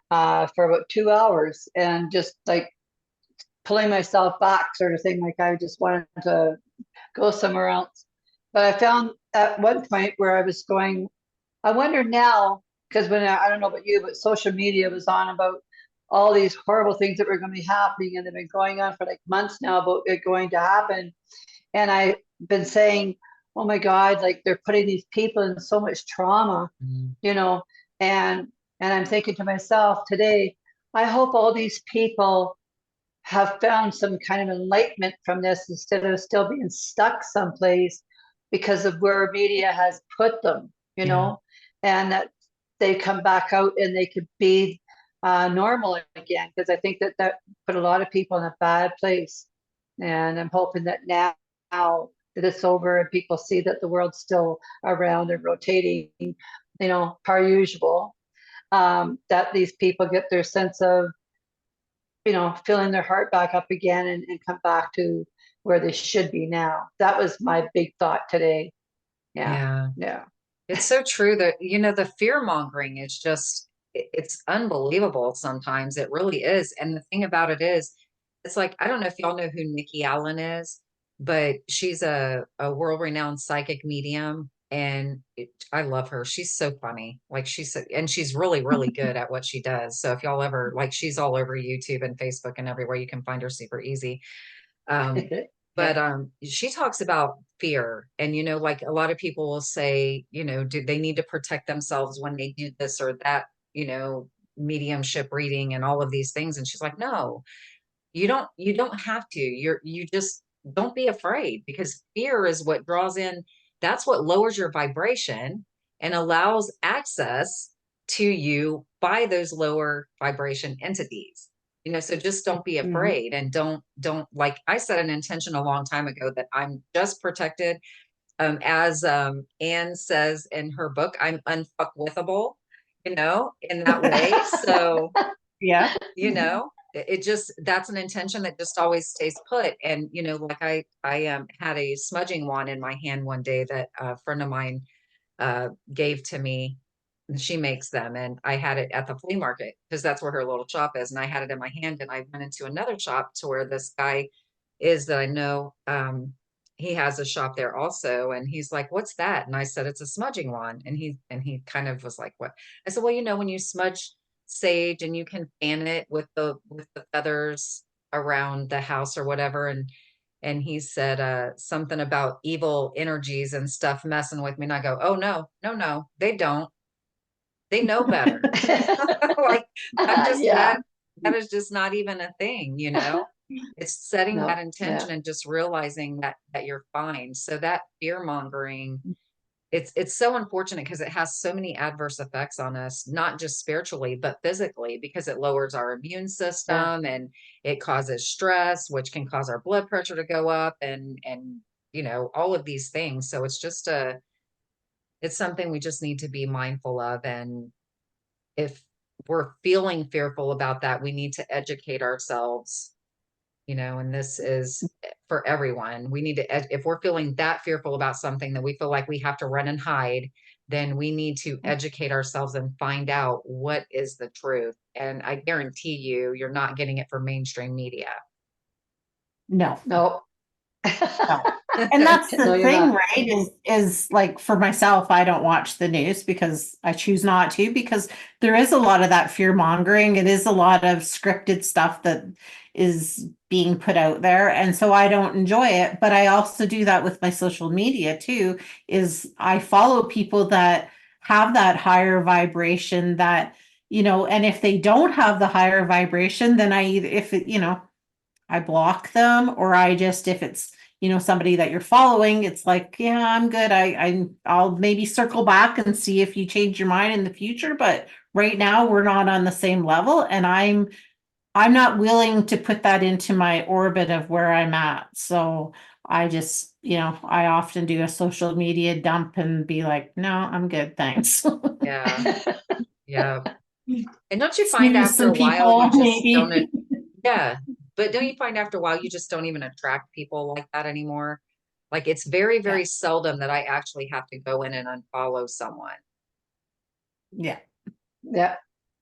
Speaker 2: for about 2 hours and just like pulling myself back, sort of thing. Like I just wanted to go somewhere else. But I found at one point where I was going, I wonder now, because when I don't know about you, but social media was on about all these horrible things that were going to be happening, and they've been going on for like months now about it going to happen. And I've been saying, oh my God, like they're putting these people in so much trauma,
Speaker 1: Mm,
Speaker 2: you know, and and I'm thinking to myself today, I hope all these people have found some kind of enlightenment from this instead of still being stuck someplace because of where media has put them,
Speaker 1: yeah,
Speaker 2: and that they come back out and they could be normal again. Because I think that put a lot of people in a bad place. And I'm hoping that now that it's over and people see that the world's still around and rotating, per usual, that these people get their sense of filling their heart back up again and come back to where they should be now. That was my big thought today. Yeah.
Speaker 1: yeah.
Speaker 2: Yeah.
Speaker 1: It's so true that, the fear mongering is just, it's unbelievable sometimes. It really is. And the thing about it is, it's like, I don't know if y'all know who Nikki Allen is, but she's a world-renowned psychic medium. And I love her. She's so funny. Like and she's really, really good at what she does. So if y'all ever, like, she's all over YouTube and Facebook and everywhere, you can find her super easy. Um,
Speaker 2: Yeah.
Speaker 1: but she talks about fear, and like a lot of people will say, do they need to protect themselves when they do this or that, mediumship reading and all of these things. And she's like, no, you don't have to. You just don't be afraid, because fear is what draws in, that's what lowers your vibration and allows access to you by those lower vibration entities. So just don't be afraid, and don't, like I set an intention a long time ago that I'm just protected. As Anne says in her book, I'm unfuckwithable, in that way. So
Speaker 3: Yeah.
Speaker 1: it just, that's an intention that just always stays put. And like I had a smudging wand in my hand one day that a friend of mine gave to me. She makes them, and I had it at the flea market because that's where her little shop is, and I had it in my hand, and I went into another shop to where this guy is that I know. He has a shop there also, and he's like, what's that? And I said, it's a smudging wand. And he kind of was like, what? I said, well, when you smudge sage and you can fan it with the feathers around the house or whatever. And he said something about evil energies and stuff messing with me. And I go, oh, no, no, no, they don't. They know better. Like, I'm just,
Speaker 2: Yeah.
Speaker 1: that is just not even a thing. It's setting
Speaker 2: No,
Speaker 1: that intention and just realizing that you're fine. So that fear mongering, it's so unfortunate because it has so many adverse effects on us, not just spiritually, but physically, because it lowers our immune system and it causes stress, which can cause our blood pressure to go up and all of these things. So it's just it's something we just need to be mindful of. And if we're feeling fearful about that, we need to educate ourselves, and this is for everyone. We need to, if we're feeling that fearful about something that we feel like we have to run and hide, then we need to educate ourselves and find out what is the truth. And I guarantee you're not getting it from mainstream media.
Speaker 3: No.
Speaker 2: no.
Speaker 3: No. And that's
Speaker 2: No,
Speaker 3: the
Speaker 2: you're
Speaker 3: thing,
Speaker 2: not.
Speaker 3: right? Is like for myself, I don't watch the news because I choose not to, because there is a lot of that fear mongering. It is a lot of scripted stuff that is being put out there. And so I don't enjoy it. But I also do that with my social media too, is I follow people that have that higher vibration that, and if they don't have the higher vibration, then I either, if it, I block them, or I just, if it's, somebody that you're following, it's like, yeah, I'm good. I'll maybe circle back and see if you change your mind in the future. But right now we're not on the same level. And I'm not willing to put that into my orbit of where I'm at. So I just, I often do a social media dump and be like, no, I'm good. Thanks.
Speaker 1: Yeah. Yeah. And don't you find
Speaker 3: Snooze
Speaker 1: after
Speaker 3: some
Speaker 1: a while
Speaker 3: people,
Speaker 1: you just don't,
Speaker 3: maybe.
Speaker 1: yeah, but don't you find after a while you just don't even attract people like that anymore? Like, it's very,
Speaker 3: Yeah.
Speaker 1: very seldom that I actually have to go in and unfollow someone.
Speaker 3: Yeah.
Speaker 2: Yeah,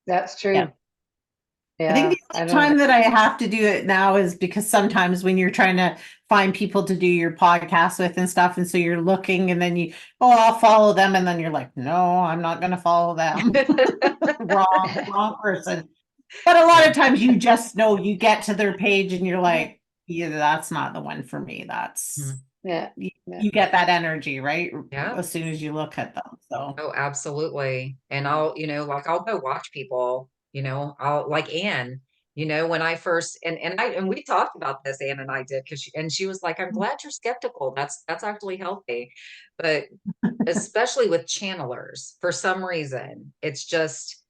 Speaker 2: that's true.
Speaker 3: Yeah. I
Speaker 2: Yeah,
Speaker 3: think the
Speaker 2: I
Speaker 3: only
Speaker 2: don't.
Speaker 3: time that I have to do it now is because sometimes when you're trying to find people to do your podcast with and stuff, and so you're looking and then I'll follow them, and then you're like, no, I'm not going to follow them. Wrong person. But a lot of times you just know, you get to their page and you're like, yeah, that's not the one for me. That's
Speaker 2: Yeah,
Speaker 3: you,
Speaker 2: yeah.
Speaker 3: you get that energy, right?
Speaker 1: Yeah.
Speaker 3: As soon as you look at them. So
Speaker 1: Oh, absolutely. And I'll, like I'll go watch people, I'll like Anne, when I first, and we talked about this, Anne and I did, and she was like, I'm glad you're skeptical. That's actually healthy. But especially with channelers, for some reason, it's just,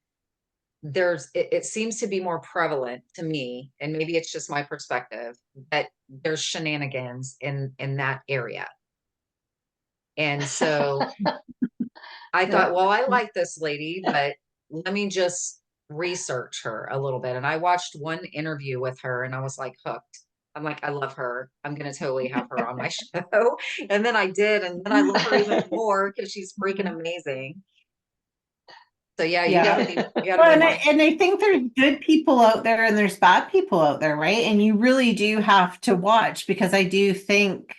Speaker 1: it seems to be more prevalent to me, and maybe it's just my perspective, that there's shenanigans in that area. And so I thought, well, I like this lady, but let me just research her a little bit. And I watched one interview with her and I was like hooked. I'm like, I love her. I'm going to totally have her on my show. And then I did. And then I love her even more because she's freaking amazing. So yeah, you
Speaker 3: yeah.
Speaker 1: gotta be
Speaker 3: Well, and
Speaker 1: mindful.
Speaker 3: I think there's good people out there and there's bad people out there, right? And you really do have to watch, because I do think,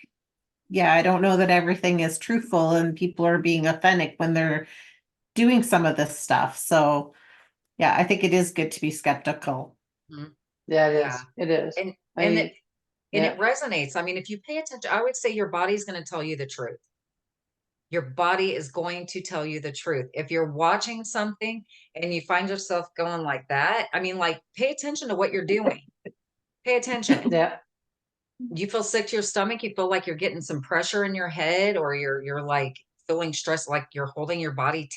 Speaker 3: yeah, I don't know that everything is truthful and people are being authentic when they're doing some of this stuff. So yeah, I think it is good to be skeptical.
Speaker 1: Mhm.
Speaker 2: Yeah, it
Speaker 1: Yeah.
Speaker 2: is. It is.
Speaker 1: And
Speaker 2: I
Speaker 1: and
Speaker 2: mean,
Speaker 1: it and
Speaker 2: yeah,
Speaker 1: it resonates. I mean, if you pay attention, I would say your body's going to tell you the truth. Your body is going to tell you the truth. If you're watching something and you find yourself going like that, I mean, like, pay attention to what you're doing. Pay attention.
Speaker 2: Yeah.
Speaker 1: You feel sick to your stomach, you feel like you're getting some pressure in your head, or you're like feeling stressed, like you're holding your body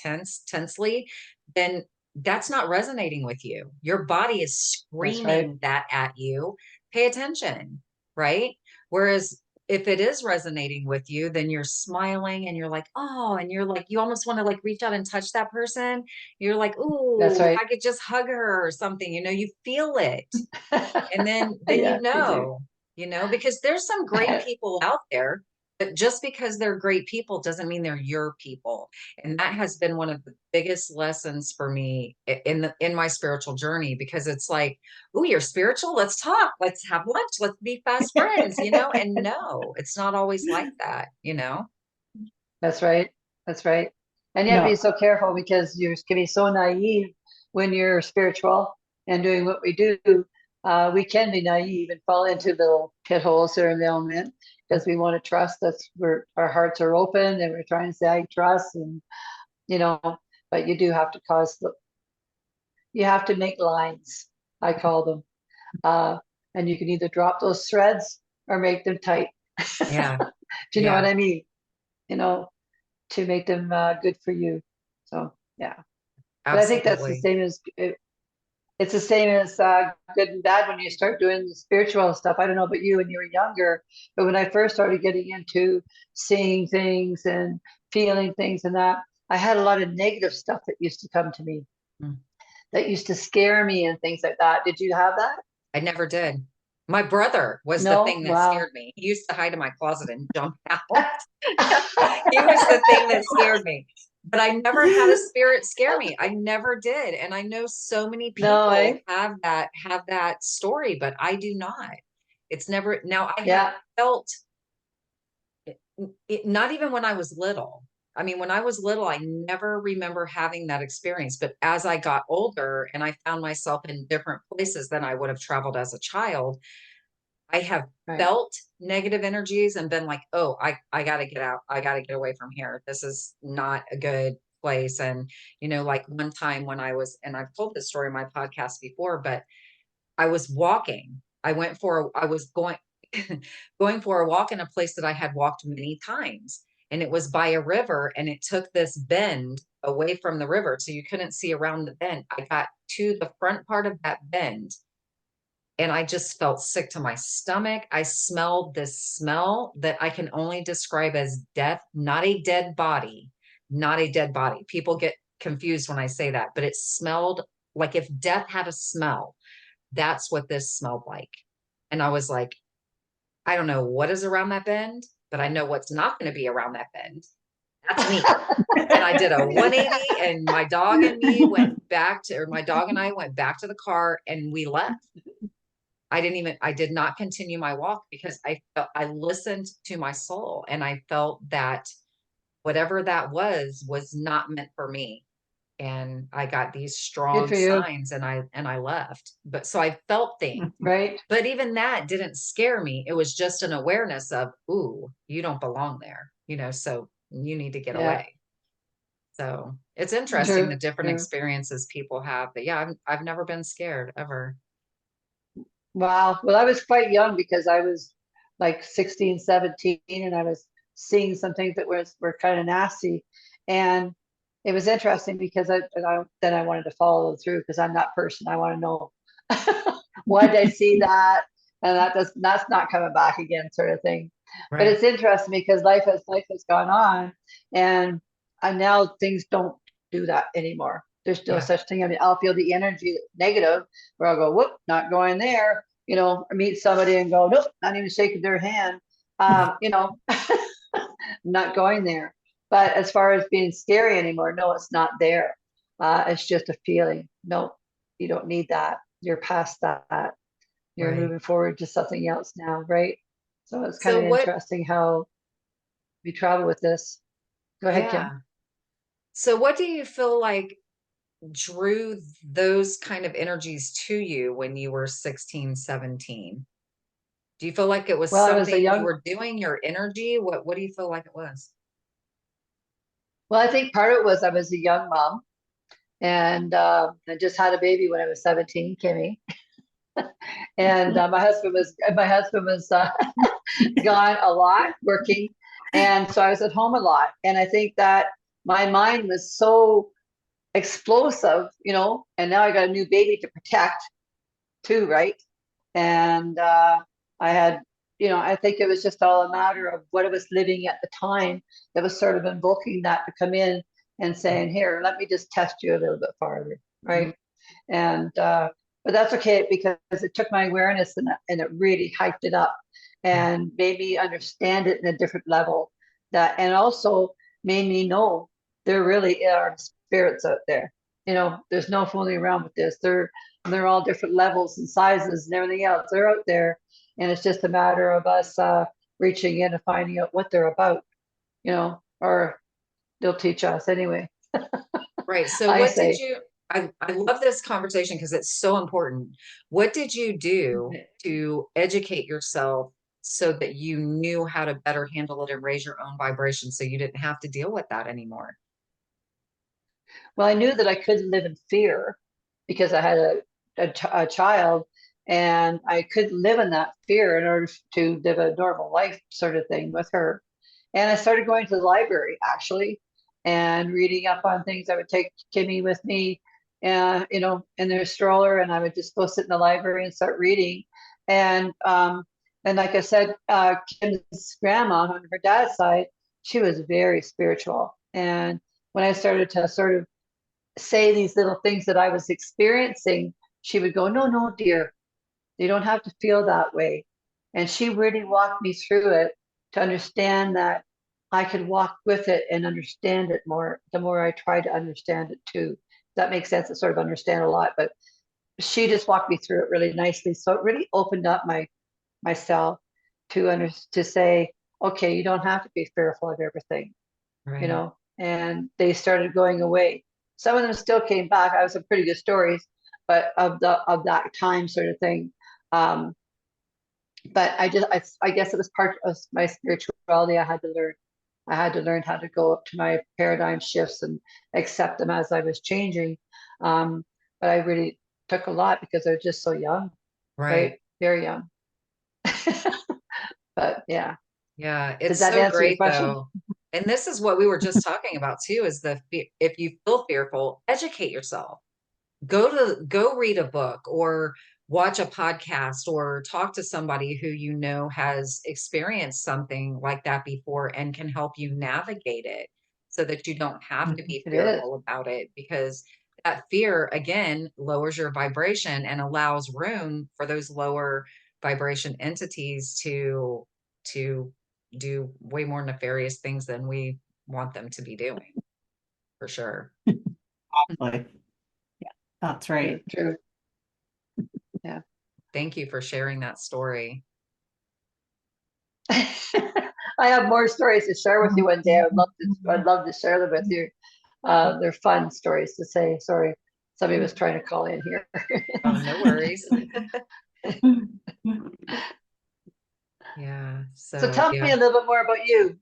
Speaker 1: tensely, then that's not resonating with you. Your body is
Speaker 2: That's right.
Speaker 1: screaming that at you. Pay attention, right? Whereas if it is resonating with you, then you're smiling and you're like, oh, and you're like, you almost want to like reach out and touch that person. You're like,
Speaker 2: That's
Speaker 1: ooh, if
Speaker 2: right.
Speaker 1: I could just hug her or something, you feel it. And then
Speaker 2: Yeah, you
Speaker 1: because there's some great
Speaker 2: do.
Speaker 1: people out there, but just because they're great people doesn't mean they're your people. And that has been one of the biggest lessons for me in my spiritual journey, because it's like, oh, you're spiritual, let's talk, let's have lunch, let's be fast friends, and no, it's not always like that.
Speaker 2: That's right. That's right. And you have to be
Speaker 3: No,
Speaker 2: so careful because you can be so naive when you're spiritual and doing what we do. We can be naive and fall into little pit holes or environment because we want to trust that our hearts are open and we're trying to say, I trust, and you know, but you do have to you have to make lines, I call them. And you can either drop those threads or make them tight.
Speaker 1: Yeah,
Speaker 2: Do you know
Speaker 1: yeah,
Speaker 2: what I mean? You know, to make them good for you. So yeah, but I think that's the
Speaker 1: absolutely.
Speaker 2: same as it's the same as good and bad when you start doing the spiritual stuff. I don't know about you when you were younger, but when I first started getting into seeing things and feeling things and that, I had a lot of negative stuff that used to come to me
Speaker 1: Mm.
Speaker 2: that used to scare me and things like that. Did you have that?
Speaker 1: I never did. My brother was the
Speaker 2: No?
Speaker 1: thing that
Speaker 2: Wow.
Speaker 1: scared me. He used to hide in my closet and jump out. He was the thing that scared me. But I never had a spirit scare me. I never did. And I know so many
Speaker 2: No,
Speaker 1: people
Speaker 2: eh?
Speaker 1: have that story, but I do not. It's never. Now, I have
Speaker 2: Yeah.
Speaker 1: felt it, not even when I was little. I mean, when I was little, I never remember having that experience. But as I got older and I found myself in different places than I would have traveled as a child, I have
Speaker 2: Right.
Speaker 1: felt negative energies and been like, oh, I got to get out. I got to get away from here. This is not a good place. And, like one time when and I've told this story in my podcast before, but I was walking. I was going, going for a walk in a place that I had walked many times. And it was by a river, and it took this bend away from the river. So you couldn't see around the bend. I got to the front part of that bend, and I just felt sick to my stomach. I smelled this smell that I can only describe as death, not a dead body, not a dead body. People get confused when I say that, but it smelled like if death had a smell. That's what this smelled like. And I was like, I don't know what is around that bend, but I know what's not going to be around that bend. That's me. And I did a 180, and my dog and me went back to, or my dog and I went back to the car, and we left. I did not continue my walk because I listened to my soul, and I felt that whatever that was not meant for me. And I got these
Speaker 2: Good
Speaker 1: strong
Speaker 2: for you.
Speaker 1: signs, and I left. But so I felt things,
Speaker 2: Right.
Speaker 1: but even that didn't scare me. It was just an awareness of, ooh, you don't belong there, so you need to get
Speaker 2: Yeah.
Speaker 1: away. So it's interesting the
Speaker 2: True.
Speaker 1: different
Speaker 2: True.
Speaker 1: experiences people have. But yeah, I've never been scared ever.
Speaker 2: Wow. Well, I was quite young because I was like 16, 17, and I was seeing some things that were kind of nasty. And it was interesting because then I wanted to follow through because I'm that person. I want to know why did I see that? And that's not coming back again, sort of thing. But
Speaker 1: Right.
Speaker 2: it's interesting because life has gone on, and I now things don't do that anymore. There's no
Speaker 1: Yeah.
Speaker 2: such thing. I mean, I'll feel the energy negative where I'll go, whoop, not going there. Or meet somebody and go, nope, not even shaking their hand. Not going there. But as far as being scary anymore, no, it's not there. It's just a feeling. No, you don't need that. You're past that. You're
Speaker 1: Right.
Speaker 2: moving forward to something else now, right? So it's kind
Speaker 1: So
Speaker 2: of
Speaker 1: what,
Speaker 2: interesting how we travel with this. Go ahead, Kim.
Speaker 1: yeah. So what do you feel like drew those kind of energies to you when you were 16, 17? Do you feel like it was
Speaker 2: Well, I was a
Speaker 1: something you
Speaker 2: young
Speaker 1: were doing, your energy? What do you feel like it was?
Speaker 2: Well, I think part of it was I was a young mom, and I just had a baby when I was 17, Kimmy. And my husband was gone a lot working, and so I was at home a lot. And I think that my mind was so explosive, and now I got a new baby to protect too, right? And I had, I think it was just all a matter of what I was living at the time that was sort of invoking that to come in and saying, here, let me just test you a little bit farther, right? Mm-hmm. And but that's okay, because it took my awareness and it really hyped it up and made me understand it in a different level, and also made me know there really are spirits out there. There's no fooling around with this. They're all different levels and sizes and everything else. They're out there, and it's just a matter of us reaching in and finding out what they're about, or they'll teach us anyway.
Speaker 1: Right. So what did you, I love this conversation because it's so important. What did you do to educate yourself so that you knew how to better handle it and raise your own vibration so you didn't have to deal with that anymore?
Speaker 2: Well, I knew that I couldn't live in fear because I had a child, and I couldn't live in that fear in order to live a normal life sort of thing with her. And I started going to the library, actually, and reading up on things. I would take Kimmy with me, in their stroller, and I would just go sit in the library and start reading. And like I said, Kim's grandma on her dad's side, she was very spiritual. And when I started to sort of say these little things that I was experiencing, she would go, no, no, dear, you don't have to feel that way. And she really walked me through it to understand that I could walk with it and understand it more, the more I tried to understand it too. That makes sense. I sort of understand a lot, but she just walked me through it really nicely. So it really opened up myself to say, okay, you don't have to be fearful of everything,
Speaker 1: Right.
Speaker 2: And they started going away. Some of them still came back. I have some pretty good stories, but of that time sort of thing. But I guess it was part of my spirituality. I had to learn how to go up to my paradigm shifts and accept them as I was changing. But I really took a lot because I was just so young, right? Very young. But yeah.
Speaker 1: Yeah,
Speaker 2: Does
Speaker 1: it's
Speaker 2: that
Speaker 1: so
Speaker 2: answer your
Speaker 1: great
Speaker 2: question?
Speaker 1: though. And this is what we were just talking about too, is if you feel fearful, educate yourself. Go read a book or watch a podcast or talk to somebody who you know has experienced something like that before and can help you navigate it so that you don't have to be
Speaker 2: It is.
Speaker 1: fearful about it, because that fear again lowers your vibration and allows room for those lower vibration entities to do way more nefarious things than we want them to be doing, for sure.
Speaker 3: Like, yeah, that's right.
Speaker 2: True. Yeah.
Speaker 1: Thank you for sharing that story.
Speaker 2: I have more stories to share with you one day. I'd love to share them with you. They're fun stories to say. Sorry, somebody was trying to call in here.
Speaker 1: Oh, no worries. Yeah.
Speaker 2: So
Speaker 1: So
Speaker 2: tell
Speaker 1: yeah.
Speaker 2: me a little bit more about you.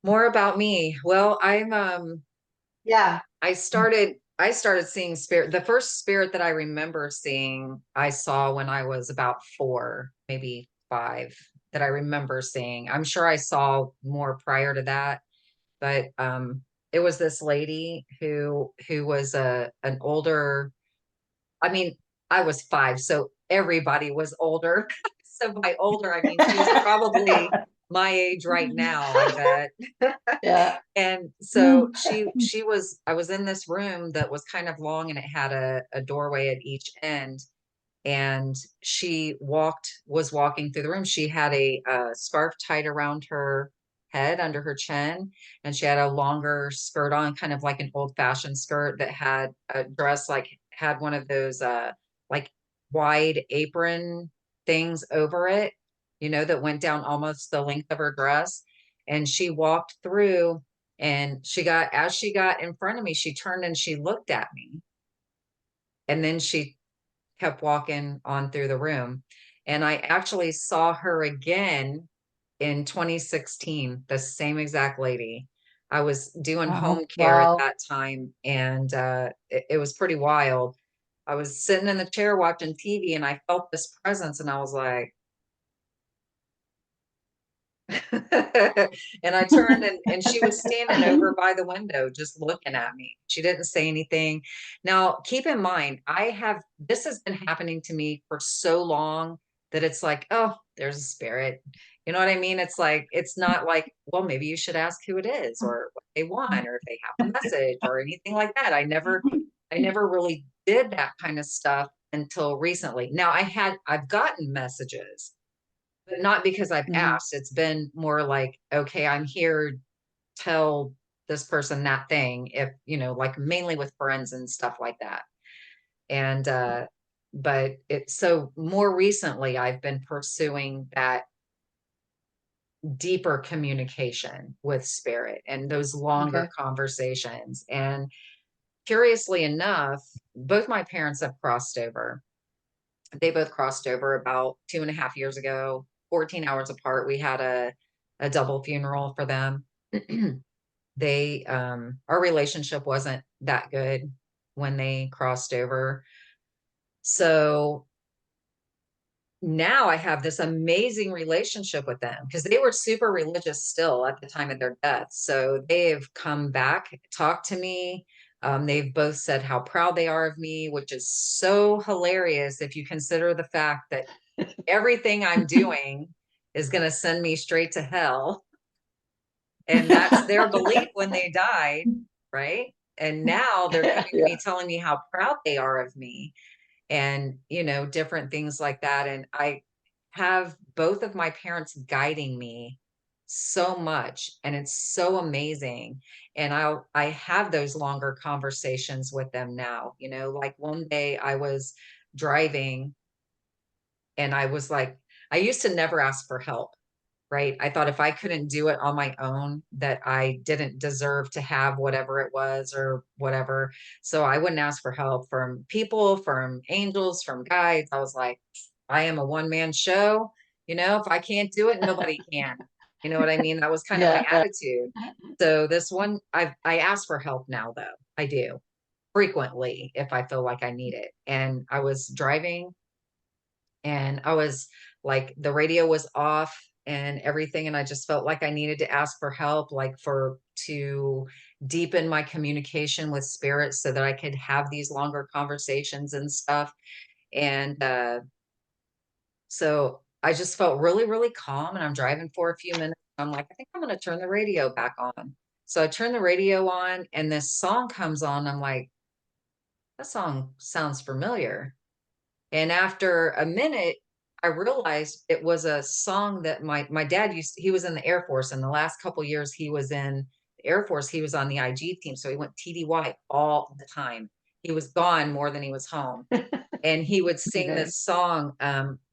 Speaker 1: More about me. Well,
Speaker 2: Yeah.
Speaker 1: I started seeing spirit. The first spirit that I remember seeing, I saw when I was about 4, maybe 5, that I remember seeing. I'm sure I saw more prior to that, but it was this lady who was an older, I mean, I was 5, so everybody was older. So by older, I mean she was probably my age right now, I bet.
Speaker 2: Yeah.
Speaker 1: And so I was in this room that was kind of long and it had a doorway at each end. And she was walking through the room. She had a scarf tied around her head under her chin, and she had a longer skirt on, kind of like an old-fashioned skirt that had a dress, like had one of those like wide apron things over it, that went down almost the length of her dress. And she walked through, and as she got in front of me, she turned and she looked at me, and then she kept walking on through the room. And I actually saw her again in 2016, the same exact lady. I was doing
Speaker 3: Oh,
Speaker 1: home care at
Speaker 2: Wow.
Speaker 1: that time, and it was pretty wild. I was sitting in the chair watching TV, and I felt this presence, and I was like, and I turned, and she was standing over by the window just looking at me. She didn't say anything. Now, keep in mind, this has been happening to me for so long that it's like, oh, there's a spirit. You know what I mean? It's like, it's not like, well, maybe you should ask who it is or what they want or if they have a message or anything like that. I never really did that kind of stuff until recently. Now I've gotten messages, but not because I've
Speaker 2: Mhm.
Speaker 1: asked. It's been more like, okay, I'm here, tell this person that thing, if, like mainly with friends and stuff like that. And, but so more recently, I've been pursuing that deeper communication with spirit and those longer
Speaker 2: Okay.
Speaker 1: conversations. And curiously enough, both my parents have crossed over. They both crossed over about 2.5 years ago, 14 hours apart. We had a double funeral for them. Our relationship wasn't that good when they crossed over. So now I have this amazing relationship with them because they were super religious still at the time of their death. So they've come back, talked to me. They've both said how proud they are of me, which is so hilarious if you consider the fact that everything I'm doing is going to send me straight to hell. And that's their belief when they died, right? And now they're coming to me
Speaker 2: Yeah.
Speaker 1: telling me how proud they are of me and, different things like that. And I have both of my parents guiding me so much and it's so amazing. And I have those longer conversations with them now. Like one day I was driving and I was like, I used to never ask for help, right? I thought if I couldn't do it on my own, that I didn't deserve to have whatever it was or whatever. So I wouldn't ask for help from people, from angels, from guides. I was like, I am a one-man show. If I can't do it, nobody can. You know what I mean? That was kind of my
Speaker 2: Yeah.
Speaker 1: attitude. So this one, I ask for help now, though. I do frequently if I feel like I need it. And I was driving and I was like, the radio was off and everything. And I just felt like I needed to ask for help, like to deepen my communication with spirit so that I could have these longer conversations and stuff. And so I just felt really, really calm. And I'm driving for a few minutes. I'm like, I think I'm going to turn the radio back on. So I turn the radio on and this song comes on. I'm like, that song sounds familiar. And after a minute, I realized it was a song that my dad he was in the Air Force, and the last couple years he was in the Air Force, he was on the IG team. So he went TDY all the time. He was gone more than he was home. And he would sing
Speaker 2: Okay.
Speaker 1: this song,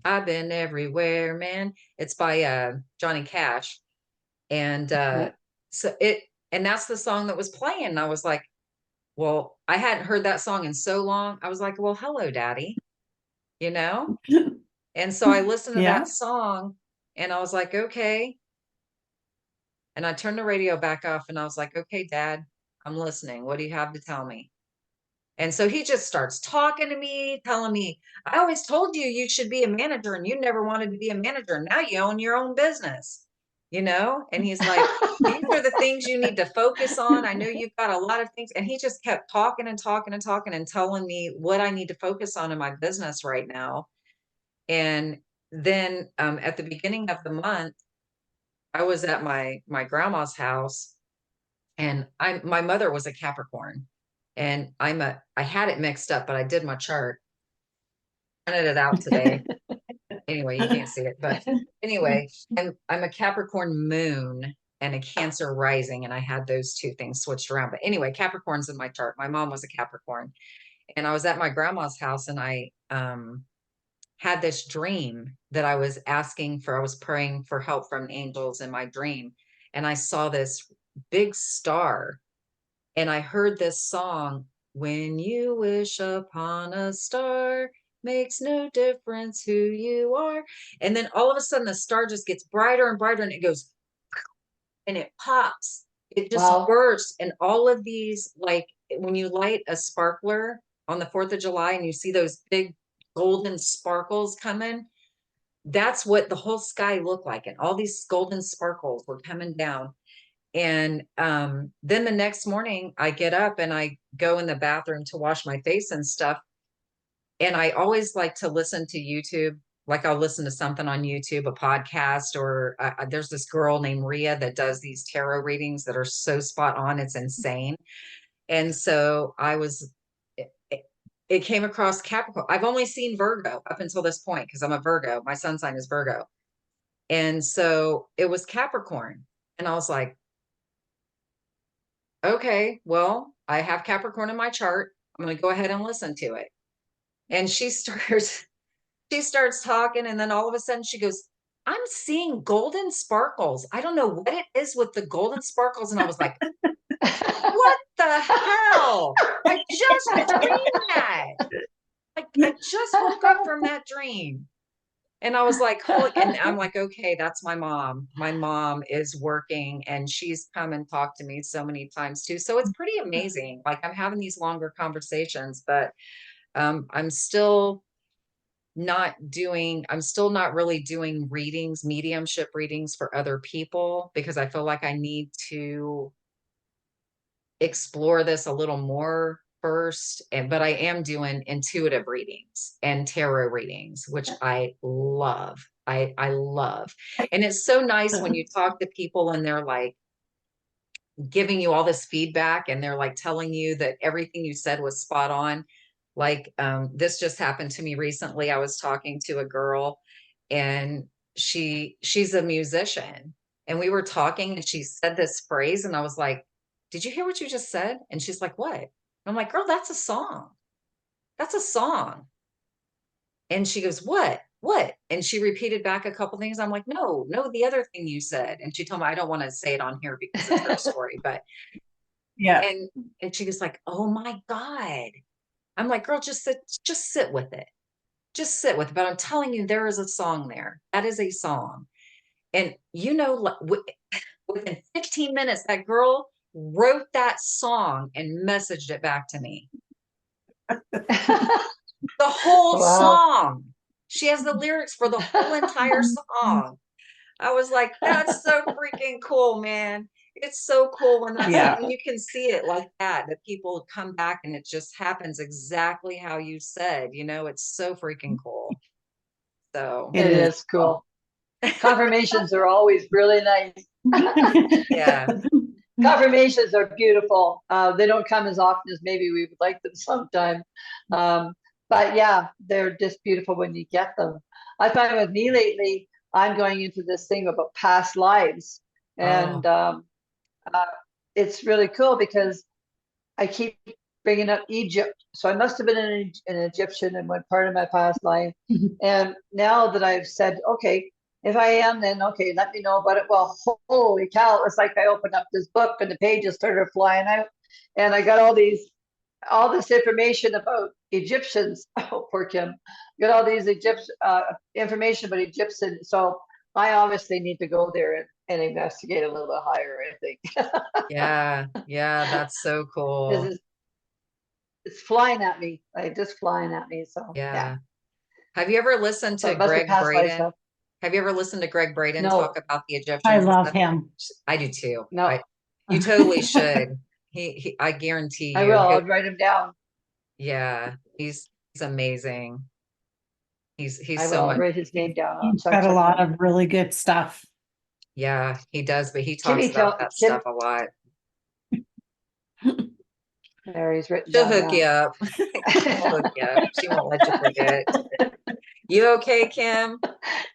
Speaker 1: I've been everywhere, man. It's by Johnny Cash. And
Speaker 2: Yeah.
Speaker 1: so it and that's the song that was playing. And I was like, well, I hadn't heard that song in so long. I was like, well, hello, daddy, you know? And so I listened to
Speaker 3: Yeah.
Speaker 1: that song and I was like, okay. And I turned the radio back off and I was like, okay, dad, I'm listening. What do you have to tell me? And so he just starts talking to me, telling me, I always told you you should be a manager and you never wanted to be a manager. Now you own your own business. And he's like, these are the things you need to focus on. I know you've got a lot of things. And he just kept talking and talking and talking and telling me what I need to focus on in my business right now. And then at the beginning of the month, I was at my grandma's house, and my mother was a Capricorn, and I had it mixed up, but I did my chart, printed it out today. Anyway, you can't see it, but anyway, I'm a Capricorn moon and a Cancer rising, and I had those two things switched around. But anyway, Capricorn's in my chart. My mom was a Capricorn, and I was at my grandma's house, and I had this dream that I was praying for help from angels in my dream. And I saw this big star and I heard this song, when you wish upon a star, makes no difference who you are. And then all of a sudden the star just gets brighter and brighter and it goes and it pops. it just
Speaker 2: Wow.
Speaker 1: burst. And all of these, like when you light a sparkler on the 4th of July and you see those big golden sparkles coming, that's what the whole sky looked like. And all these golden sparkles were coming down. And then the next morning I get up and I go in the bathroom to wash my face and stuff. And I always like to listen to YouTube. Like I'll listen to something on YouTube, a podcast, or there's this girl named Rhea that does these tarot readings that are so spot on. It's insane. And so it came across Capricorn. I've only seen Virgo up until this point because I'm a Virgo. My sun sign is Virgo. And so it was Capricorn. And I was like, okay, well, I have Capricorn in my chart. I'm going to go ahead and listen to it. And she starts talking. And then all of a sudden she goes, I'm seeing golden sparkles. I don't know what it is with the golden sparkles. And I was like, what the hell? I just dreamed that. Like, I just woke up from that dream. And I was like, holy, and I'm like, okay, that's my mom. My mom is working and she's come and talked to me so many times too. So it's pretty amazing. Like I'm having these longer conversations, but I'm still not really doing readings, mediumship readings for other people because I feel like I need to explore this a little more first. But I am doing intuitive readings and tarot readings, which I love. I love. And it's so nice when you talk to people and they're like giving you all this feedback and they're like telling you that everything you said was spot on. Like this just happened to me recently. I was talking to a girl and she's a musician and we were talking and she said this phrase and I was like, did you hear what you just said? And she's like, what? And I'm like, girl, that's a song. That's a song. And she goes, what? What? And she repeated back a couple things. I'm like, no, the other thing you said. And she told me, I don't want to say it on here because it's her story, but
Speaker 3: Yeah.
Speaker 1: and she was like, oh my God. I'm like, girl, just sit with it. Just sit with it. But I'm telling you, there is a song there. That is a song. And within 15 minutes, that girl wrote that song and messaged it back to me. The whole song. She has the lyrics for the whole entire song. I was like, that's so freaking cool, man. It's so cool when when you can see it like that people come back and it just happens exactly how you said, it's so freaking cool. So
Speaker 2: it is cool. Confirmations are always really nice.
Speaker 1: Yeah.
Speaker 2: Confirmations are beautiful. They don't come as often as maybe we would like them sometimes. But yeah, they're just beautiful when you get them. I find with me lately, I'm going into this thing about past lives. And it's really cool because I keep bringing up Egypt. So I must have been an Egyptian in one part of my past life. And now that I've said, okay, if I am, then okay, let me know about it. Well, holy cow, it's like I opened up this book and the pages started flying out. And I got all this information about Egyptians. Oh, poor Kim. Got all these information about Egyptians. So I obviously need to go there and investigate a little bit higher, I think.
Speaker 1: Yeah, that's so cool.
Speaker 2: It's flying at me. Like just flying at me. So yeah.
Speaker 1: Have you ever listened to Greg Braden? Have you ever listened to Greg Braden talk about the Egyptians?
Speaker 3: I love him.
Speaker 1: I do too.
Speaker 2: No.
Speaker 1: You totally should. I guarantee you.
Speaker 2: I will. I'll write him down.
Speaker 1: Yeah, he's amazing. He's
Speaker 2: I
Speaker 1: so
Speaker 2: will
Speaker 1: much.
Speaker 2: write his name down.
Speaker 3: He's got a lot of really good stuff.
Speaker 1: Yeah, he does, but he talks about that stuff a lot.
Speaker 2: There, he's written
Speaker 1: She'll
Speaker 2: down
Speaker 1: hook you up. She'll hook you up. She won't let you forget. You okay, Kim?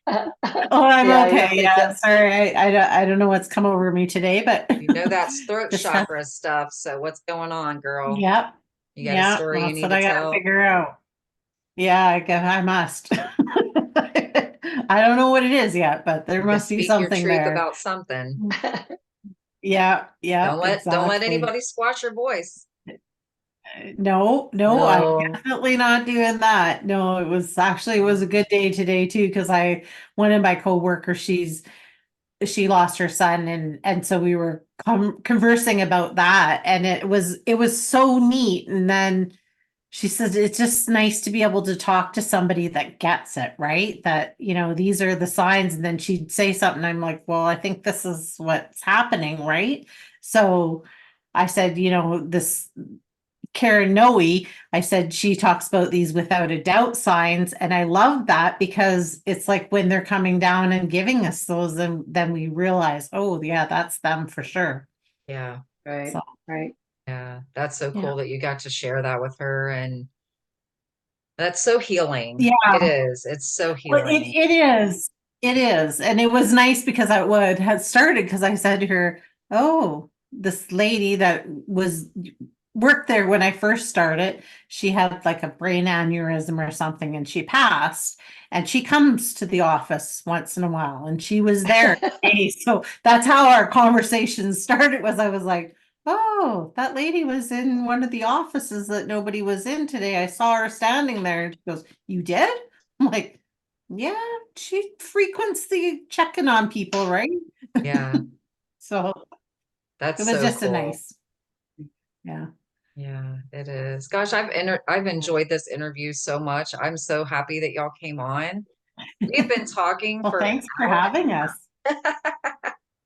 Speaker 3: Oh, I'm okay. Yeah, sorry. I don't know what's come over me today, but
Speaker 1: that's throat chakra stuff. So what's going on, girl?
Speaker 3: Yep.
Speaker 1: You got a story you need to tell?
Speaker 3: I gotta figure out. Yeah, I must. I don't know what it is yet, but there must be something
Speaker 1: your truth
Speaker 3: there.
Speaker 1: about something.
Speaker 3: Yeah.
Speaker 1: Don't let anybody squash your voice.
Speaker 3: No, I'm definitely not doing that. No, it was a good day today too, because one of my coworkers, she lost her son and so we were conversing about that, and it was so neat. And then she said it's just nice to be able to talk to somebody that gets it, right? That, these are the signs. And then she'd say something. I'm like, well, I think this is what's happening, right? So I said, this Karen Noe, I said she talks about these without a doubt signs. And I love that because it's like when they're coming down and giving us those, and then we realize, oh, yeah, that's them for sure.
Speaker 1: Yeah.
Speaker 2: Right.
Speaker 3: So,
Speaker 2: Right.
Speaker 1: Yeah. That's so
Speaker 3: yeah.
Speaker 1: cool that you got to share that with her. And that's so healing.
Speaker 3: Yeah.
Speaker 1: It is. It's so
Speaker 3: Well,
Speaker 1: healing.
Speaker 3: it is. It is. And it was nice because I would had started because I said to her, oh, this lady that worked there when I first started, she had like a brain aneurysm or something and she passed. And she comes to the office once in a while and she was there. Hey, so that's how our conversation started was I was like, oh, that lady was in one of the offices that nobody was in today. I saw her standing there. And she goes, you did? I'm like, yeah, she frequents the checking on people, right?
Speaker 1: Yeah.
Speaker 3: So it
Speaker 1: That's
Speaker 3: was
Speaker 1: so
Speaker 3: just a
Speaker 1: cool.
Speaker 3: nice, yeah.
Speaker 1: Yeah, it is. Gosh, I've enjoyed this interview so much. I'm so happy that y'all came on. We've been talking
Speaker 3: Well,
Speaker 1: for an
Speaker 3: thanks for
Speaker 1: hour
Speaker 3: having us.
Speaker 1: and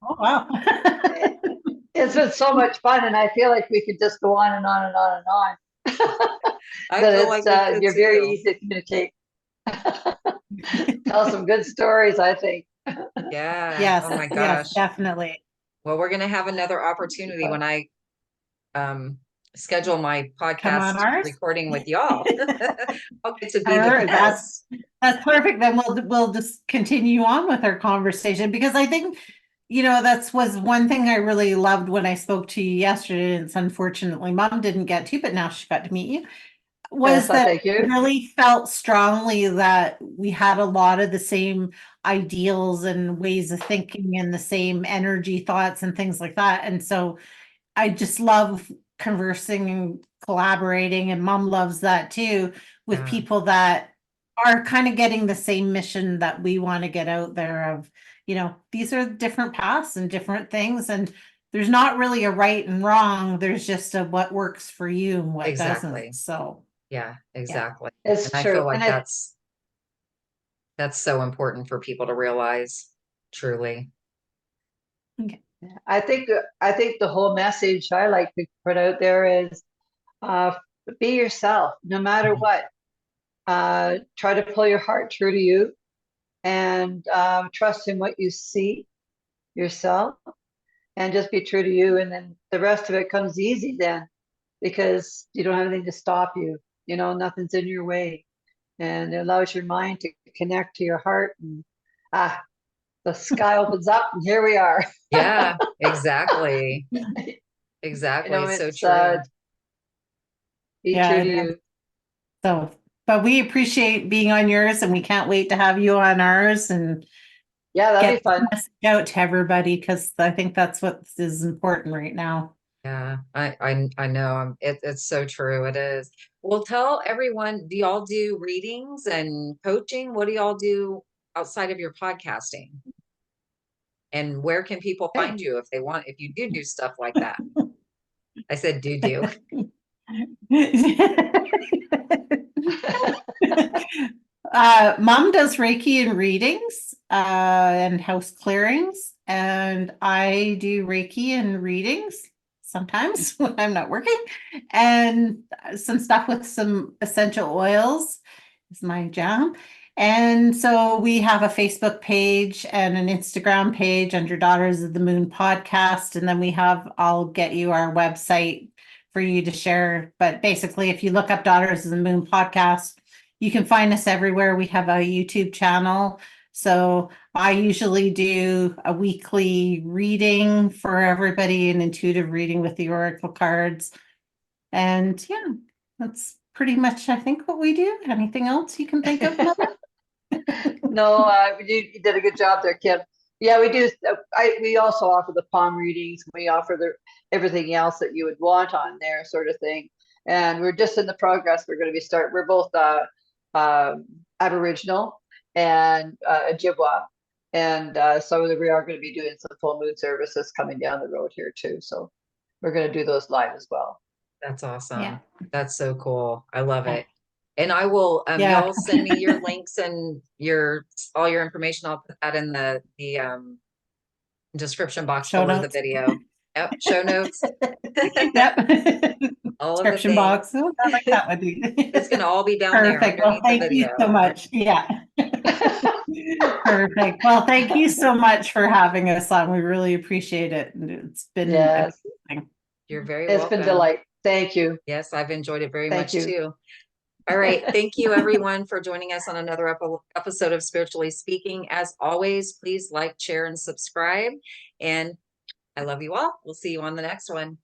Speaker 3: Oh, wow.
Speaker 2: It- It's been so much fun, and I feel like we could just go on and on and on and on.
Speaker 1: I
Speaker 2: That
Speaker 1: feel
Speaker 2: it's
Speaker 1: like we could
Speaker 2: you're very
Speaker 1: too.
Speaker 2: easy to communicate. Tell some good stories, I think.
Speaker 1: Yeah.
Speaker 3: Yes,
Speaker 1: Oh my
Speaker 3: yes,
Speaker 1: gosh.
Speaker 3: definitely.
Speaker 1: Well, we're gonna have another opportunity when I um schedule my
Speaker 3: Come
Speaker 1: podcast
Speaker 3: on ours.
Speaker 1: recording with y'all. I'll get to be the
Speaker 3: All right,
Speaker 1: guest.
Speaker 3: that's perfect. Then we'll just continue on with our conversation because I think, that's was one thing I really loved when I spoke to you yesterday. And it's unfortunately Mom didn't get to, but now she got to meet you. Was
Speaker 2: Yes, I
Speaker 3: that
Speaker 2: thank
Speaker 3: I
Speaker 2: you.
Speaker 3: really felt strongly that we had a lot of the same ideals and ways of thinking and the same energy thoughts and things like that. And so I just love conversing and collaborating, and Mom loves that too, with
Speaker 1: Yeah,
Speaker 3: people that are kind of getting the same mission that we want to get out there of, these are different paths and different things, and there's not really a right and wrong. There's just a what works for you and what doesn't.
Speaker 1: exactly.
Speaker 3: So,
Speaker 1: Yeah,
Speaker 3: yeah.
Speaker 1: exactly. And
Speaker 2: It's
Speaker 1: I feel
Speaker 2: true, and
Speaker 1: like that's so important for people to realize, truly.
Speaker 3: Okay.
Speaker 2: I think the whole message I like to put out there is uh, be yourself, no matter
Speaker 1: Mhm.
Speaker 2: what. Try to pull your heart true to you, and trust in what you see yourself, and just be true to you. And then the rest of it comes easy then, because you don't have anything to stop you. Nothing's in your way, and it allows your mind to connect to your heart. And the sky opens up, and here we are.
Speaker 1: Yeah, exactly. Exactly. It's so
Speaker 2: It's
Speaker 1: true.
Speaker 2: be
Speaker 3: Yeah,
Speaker 2: true
Speaker 3: it
Speaker 2: to
Speaker 3: is.
Speaker 2: you.
Speaker 3: So, but we appreciate being on yours and we can't wait to have you on ours and
Speaker 2: Yeah, that'd
Speaker 3: get
Speaker 2: be
Speaker 3: the
Speaker 2: fun.
Speaker 3: message out to everybody because I think that's what is important right now.
Speaker 1: Yeah, I know. It's so true. It is. Well, tell everyone, do y'all do readings and coaching? What do y'all do outside of your podcasting? And where can people find you if they want, if you do stuff like that? I said do.
Speaker 3: Mom does Reiki and readings, and house clearings, and I do Reiki and readings sometimes when I'm not working, and some stuff with some essential oils is my jam. And so we have a Facebook page and an Instagram page under Daughters of the Moon podcast, and then I'll get you our website for you to share. But basically, if you look up Daughters of the Moon podcast, you can find us everywhere. We have a YouTube channel. So I usually do a weekly reading for everybody, an intuitive reading with the oracle cards. And yeah, that's pretty much, I think, what we do. Anything else you can think of, Mother?
Speaker 2: No, you did a good job there, Kim. Yeah, we do. We also offer the palm readings. We offer everything else that you would want on there, sort of thing. And we're just in the progress. We're going to be start. We're both Aboriginal and Ojibwa, And so we are going to be doing some full moon services coming down the road here too. So we're going to do those live as well.
Speaker 1: That's awesome.
Speaker 3: Yeah.
Speaker 1: That's so cool. I love
Speaker 3: Yeah.
Speaker 1: it. And I will,
Speaker 3: Yeah.
Speaker 1: y'all send me your links and all your information. I'll put that in the description box
Speaker 3: Show
Speaker 1: below the
Speaker 3: notes.
Speaker 1: video. Yep. Show notes.
Speaker 3: Yep.
Speaker 1: All of the
Speaker 3: Description
Speaker 1: things.
Speaker 3: box. Oh, I like that one.
Speaker 1: It's going to all be down there
Speaker 3: Perfect. Well,
Speaker 1: underneath the
Speaker 3: thank you
Speaker 1: video.
Speaker 3: so much. Yeah. Perfect. Well, thank you so much for having us on. We really appreciate it. And it's been
Speaker 2: Yes,
Speaker 3: amazing.
Speaker 1: You're very
Speaker 2: it's
Speaker 1: welcome.
Speaker 2: been delight. Thank you.
Speaker 1: Yes, I've enjoyed it very
Speaker 2: Thank
Speaker 1: much
Speaker 2: you.
Speaker 1: too. All right. Thank you, everyone, for joining us on another episode of Spiritually Speaking. As always, please like, share, and subscribe. And I love you all. We'll see you on the next one.